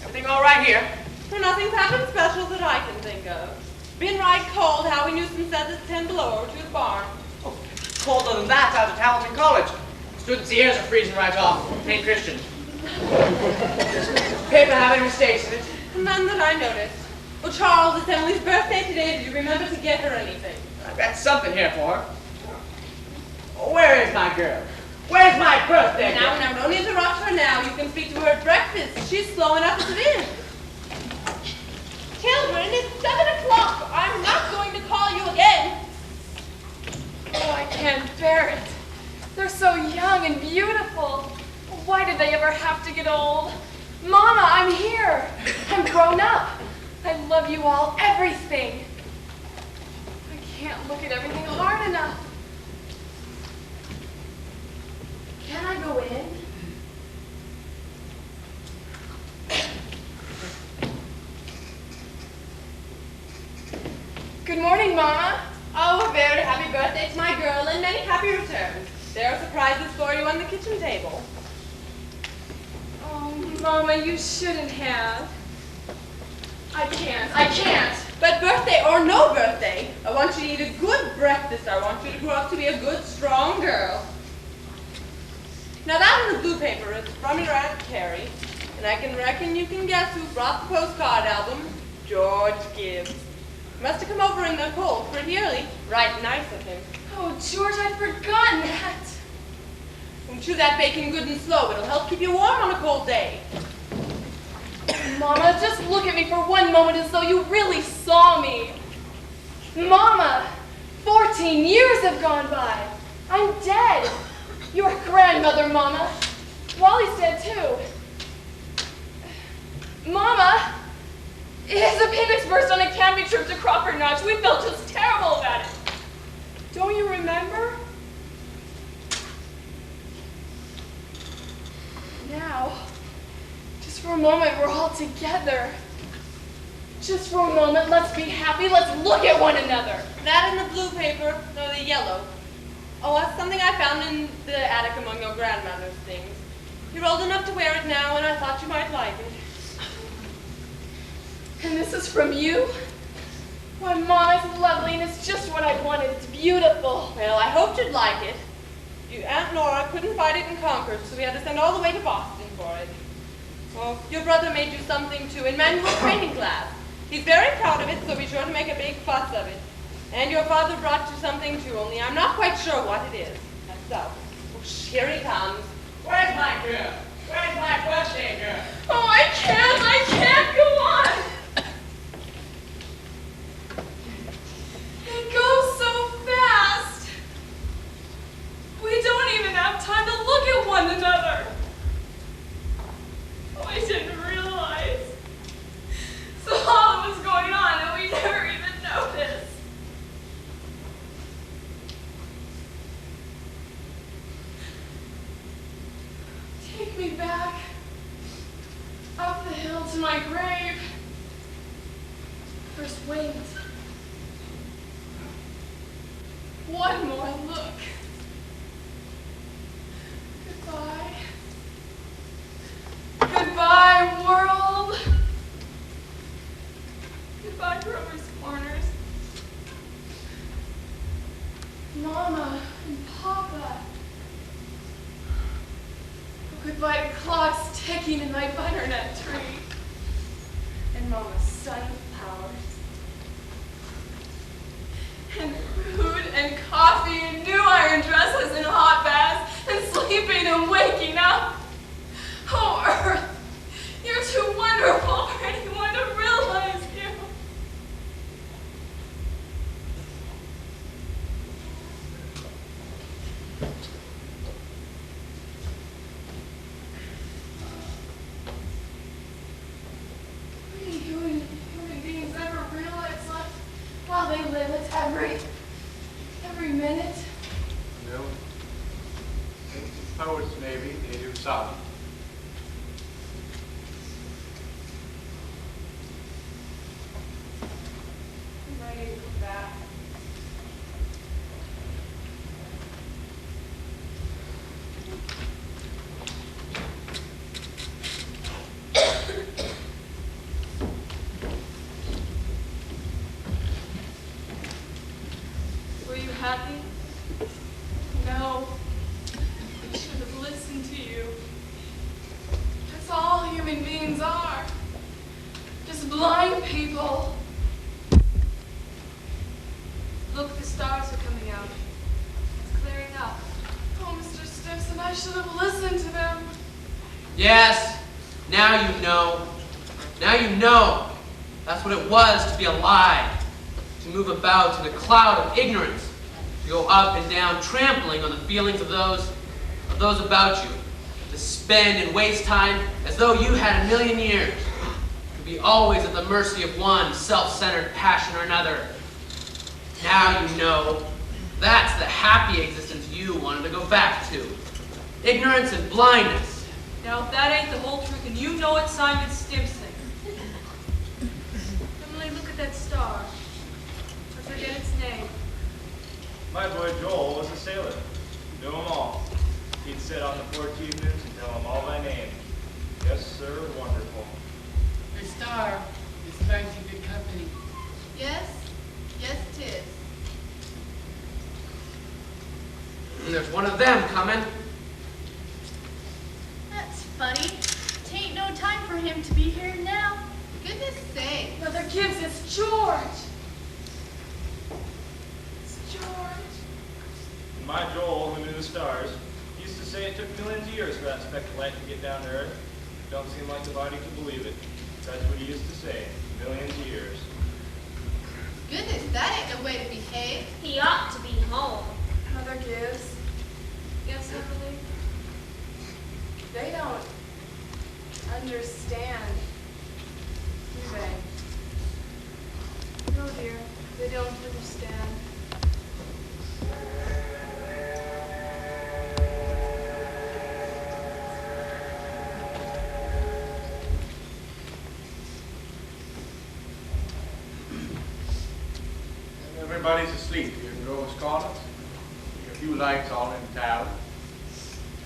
Everything all right here? Well, nothing's happened special that I can think of. Been right cold. Howie Newsom says it's 10 below over to the barn. Oh, colder than that out of Hamilton College. Students' ears are freezing right off. Ain't Christian. Paper have any mistakes in it? None that I noticed. Well, Charles, it's Emily's birthday today. Did you remember to get her anything? I've got something here for her. Oh, where is my girl? Where's my birthday Now, gift? don't interrupt her now. You can speak to her at breakfast. She's slow enough as it is. Children, it's 7 o'clock. I'm not going to call you again. Oh, I can't bear it. They're so young and beautiful. Why did they ever have to get old? Mama, I'm here. I'm grown up. I love you all, everything. I can't look at everything hard enough. Can I go in? Good morning, Mama. Oh, a very happy birthday to my girl and many happy returns. There are surprises for you on the kitchen table. Oh, Mama, you shouldn't have. I can't. But birthday or no birthday, I want you to eat a good breakfast. I want you to grow up to be a good, strong girl. Now that in the blue paper is from your Aunt Carrie, and I can reckon you can guess who brought the postcard album. George Gibbs. Must have come over in the cold pretty early. Right nice of him. Oh, George, I'd forgotten that. Chew that bacon good and slow. It'll help keep you warm on a cold day. Mama, just look at me for one moment as though you really saw me. Mama, 14 years have gone by. I'm dead. Your grandmother, Mama. Wally's dead too. Mama, his appendix burst on a camping trip to Crawford Notch. We felt just terrible about it. Don't you remember? Now, just for a moment, we're all together. Just for a moment, let's be happy. Let's look at one another. That in the blue paper, or the yellow. Oh, that's something I found in the attic among your grandmother's things. You're old enough to wear it now, and I thought you might like it. And this is from you? Why, Mom, it's lovely, and it's just what I wanted. It's beautiful. Well, I hoped you'd like it. Your Aunt Nora couldn't find it in Concord, so we had to send all the way to Boston for it. Well, your brother made you something, too, in manual training class. He's very proud of it, so be sure to make a big fuss of it. And your father brought you something, too, only I'm not quite sure what it is. So, here he comes. Where's my girl? Where's my birthday girl? Oh, I can't go on. It goes so fast. We don't even have time to look at one another. Oh, I didn't realize. So all that was going on and we never even noticed. Take me back up the hill to my grave. First wait. One more look. Goodbye. Goodbye, world. Goodbye, Grover's Corners. Mama and Papa. Goodbye to clocks ticking in my butternut tree. And Mama's sunflowers. And food and coffee and new iron dresses and hot baths and sleeping and waking up. Oh, Earth, you're too wonderful for anyone to realize you. Any human beings ever realize life while they live it every minute? No. Poets, maybe, they do some. I'm ready to go back. Were you happy? No. I should have listened to you. That's all human beings are. Just blind people. Look, the stars are coming out. It's clearing up. Oh, Mr. Stimson, I should have listened to them. Yes, now you know. Now you know. That's what it was to be alive. To move about in a cloud of ignorance. To go up and down, trampling on the feelings of those about you. To spend and waste time as though you had a million years. To be always at the mercy of one self-centered passion or another. Now you know. That's the happy existence you wanted to go back to. Ignorance and blindness. Now, if that ain't the whole truth, and you know it, Simon Stimson. Emily, look at that star. I forget its name. My boy Joel was a sailor. Knew them all. He'd sit on the port evenings and tell them all by name. Yes, sir, wonderful. The star is fancy good company. Yes, it is. And there's one of them coming. funny. Tain't no time for him to be here now. Goodness sake. Mother Gibbs, it's George. It's George. My Joel, who knew the stars, used to say it took millions of years for that speck of light to get down to Earth. Don't seem like the body could believe it. That's what he used to say. Millions of years. Goodness, that ain't no way to behave. He ought to be home. Mother Gibbs. Yes, Emily? They don't understand, do they? No, dear, they don't understand. Everybody's asleep here in Grover's Corners. A few lights on in town.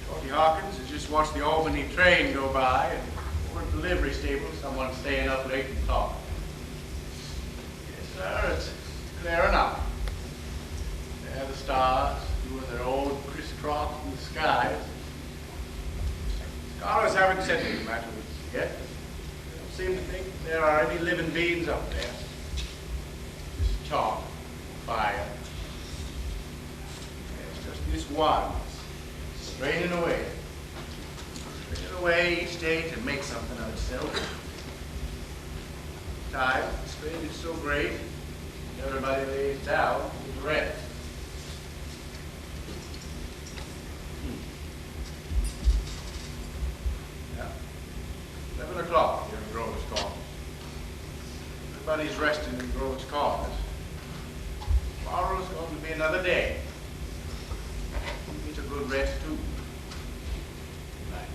Shorty Hawkins has just watched the Albany train go by, and over at the livery stable, someone's staying up late and talking. Yes, sir, it's clear enough. There are the stars, doing their old crisscross in the skies. Scholars haven't said anything matter with us yet. They don't seem to think there are any living beings up there. Just chalk, fire. It's just this one, straining away each day to make something of itself. Time, the strain is so great, everybody lays down to rest. Yeah. 11 o'clock here in Grover's Corners. Everybody's resting in Grover's Corners. Tomorrow's going to be another day. You need a good rest too. Good night.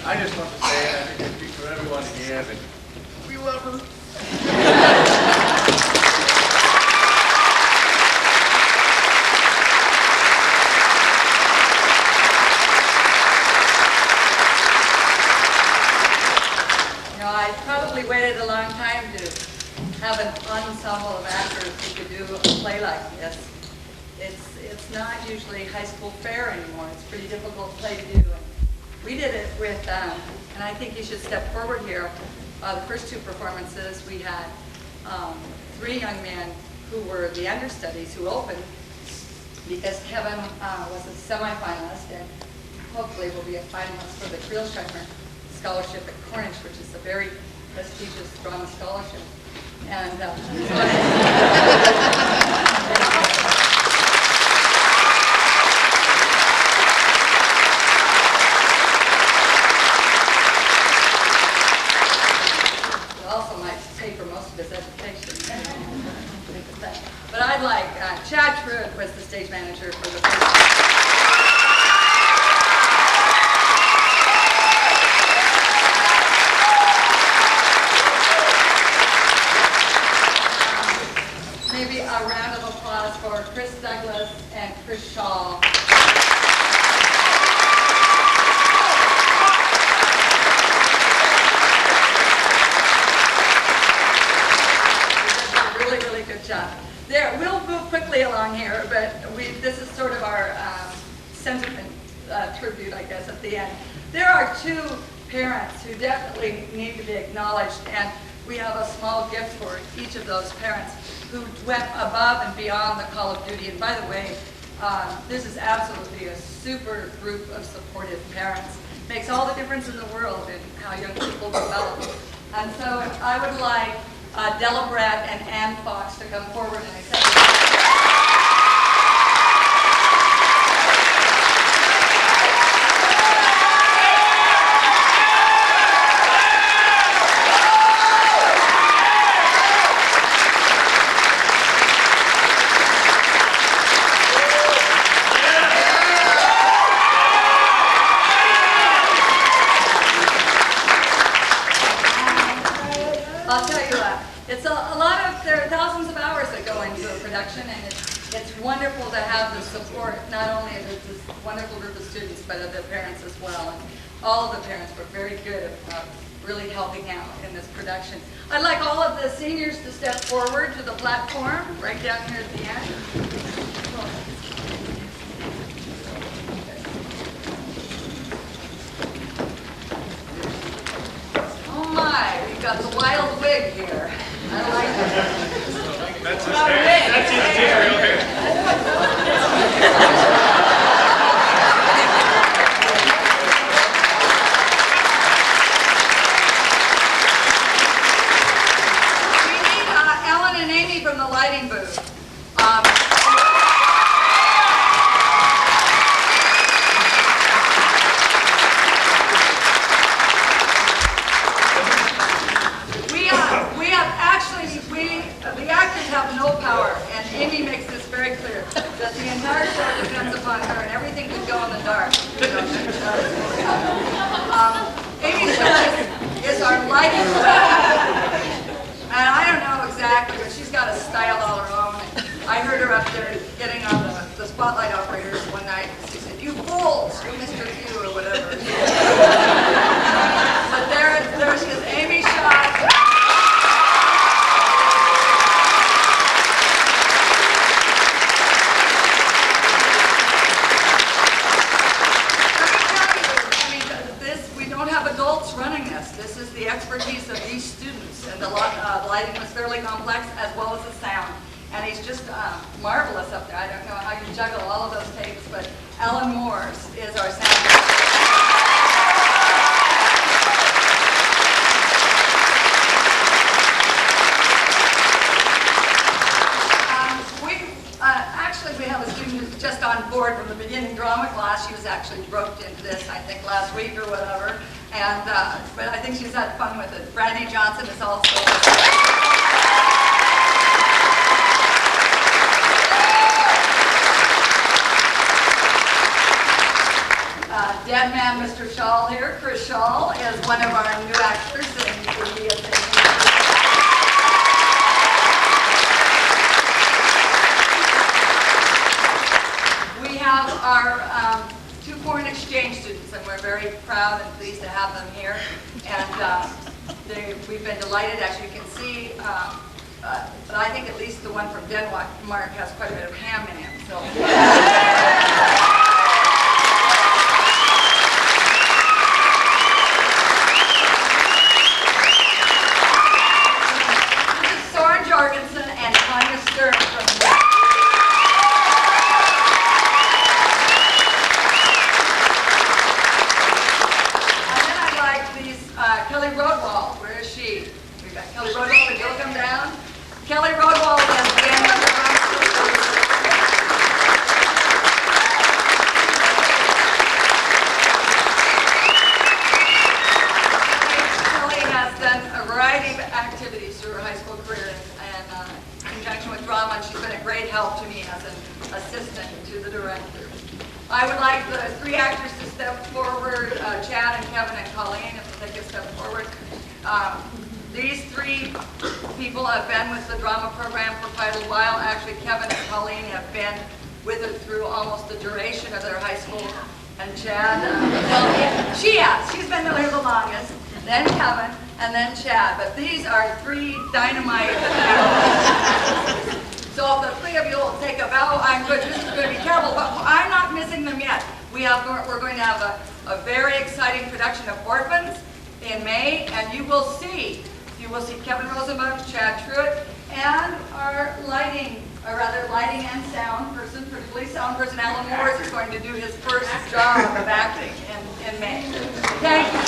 I just want to say, and I think I speak for everyone here, that we love her. You know, I probably waited a long time to have an ensemble of actors who could do a play like this. It's not usually high school fare anymore. It's a pretty difficult play to do. And we did it with, and I think you should step forward here. The first two performances, we had 3 young men who were the understudies who opened, because Kevin was a semifinalist and hopefully will be a finalist for the Krielsheimer Scholarship at Cornish, which is a very prestigious drama scholarship. And also might pay for most of his education. But I'd like, Chad Truitt was the stage manager for the first. Maybe a round of applause for Chris Douglas and Chris Shaw. Really, really good job. There, we'll move quickly along here, but this is sort of our sentiment tribute, I guess, at the end. There are 2 parents who definitely need to be acknowledged, and we have a small gift for each of those parents who went above and beyond the call of duty. And by the way, this is absolutely a super group of supportive parents. Makes all the difference in the world in how young people develop. And so I would like Della Brett and Ann Fox to come forward and accept. I'll tell you what, it's a lot of, there are thousands of hours that go into a production, and it's wonderful to have the support, not only of this wonderful group of students, but of their parents as well. And all of the parents were very good at really helping out in this production. I'd like all of the seniors to step forward to the platform, right down here at the end. Oh my, we've got the wild wig here. I like it. That's his hair. That's his material hair. We need Ellen and Amy from the lighting booth. The actors have no power, and Amy makes this very clear, that the entire show depends upon her, and everything could go in the dark. Amy is our lighting and I don't know exactly, but she's got a style all her own. I heard her up there getting on the spotlight operators one night. She said, "You fools, you Mr. Q," or whatever. But there she is, Amy Shaw. This is the expertise of these students, and the lighting was fairly complex as well as the sound. And he's just marvelous up there. I don't know how you juggle all of those tapes, but Alan Morse is our sound director. Actually, we have a student who's just on board from the beginning drama class. She was actually roped into this, I think, last week or whatever. And but I think she's had fun with it. Brandy Johnson is also. dead man, Mr. Shaw here, Chris Shaw, is one of our new actors, and will be a We have our 2 foreign exchange students, and we're very proud and pleased to have them here. And we've been delighted, as you can see. But I think at least the one from Denmark has quite a bit of ham in him. So. This is Soren Jorgensen and Tanya Stern from And then I'd like these Kelly Rodwell. Where is she? We've got Kelly Rodwell. Would you come down? Kelly Rodwell has been with the drum Kelly has done a variety of activities through her high school career and in conjunction with drama, and she's been a great help to me as an assistant to the director. I would like the 3 actors to step forward, Chad and Kevin and Colleen, if they could step forward. These 3 people have been with the drama program for quite a while. Actually, Kevin and Colleen have been with it through almost the duration of their high school. And Chad, well, she has. She's been there the longest. Then Kevin, and then Chad. But these are 3 dynamite. So if the 3 of you will take a bow, I'm good. This is going to be terrible, but I'm not missing them yet. We're going to have a very exciting production of Orphans in May, and you will see Kevin Rosenbuck, Chad Truitt, and our lighting and sound person, particularly sound person, Alan Morris, is going to do his first job of acting in May. Thank you.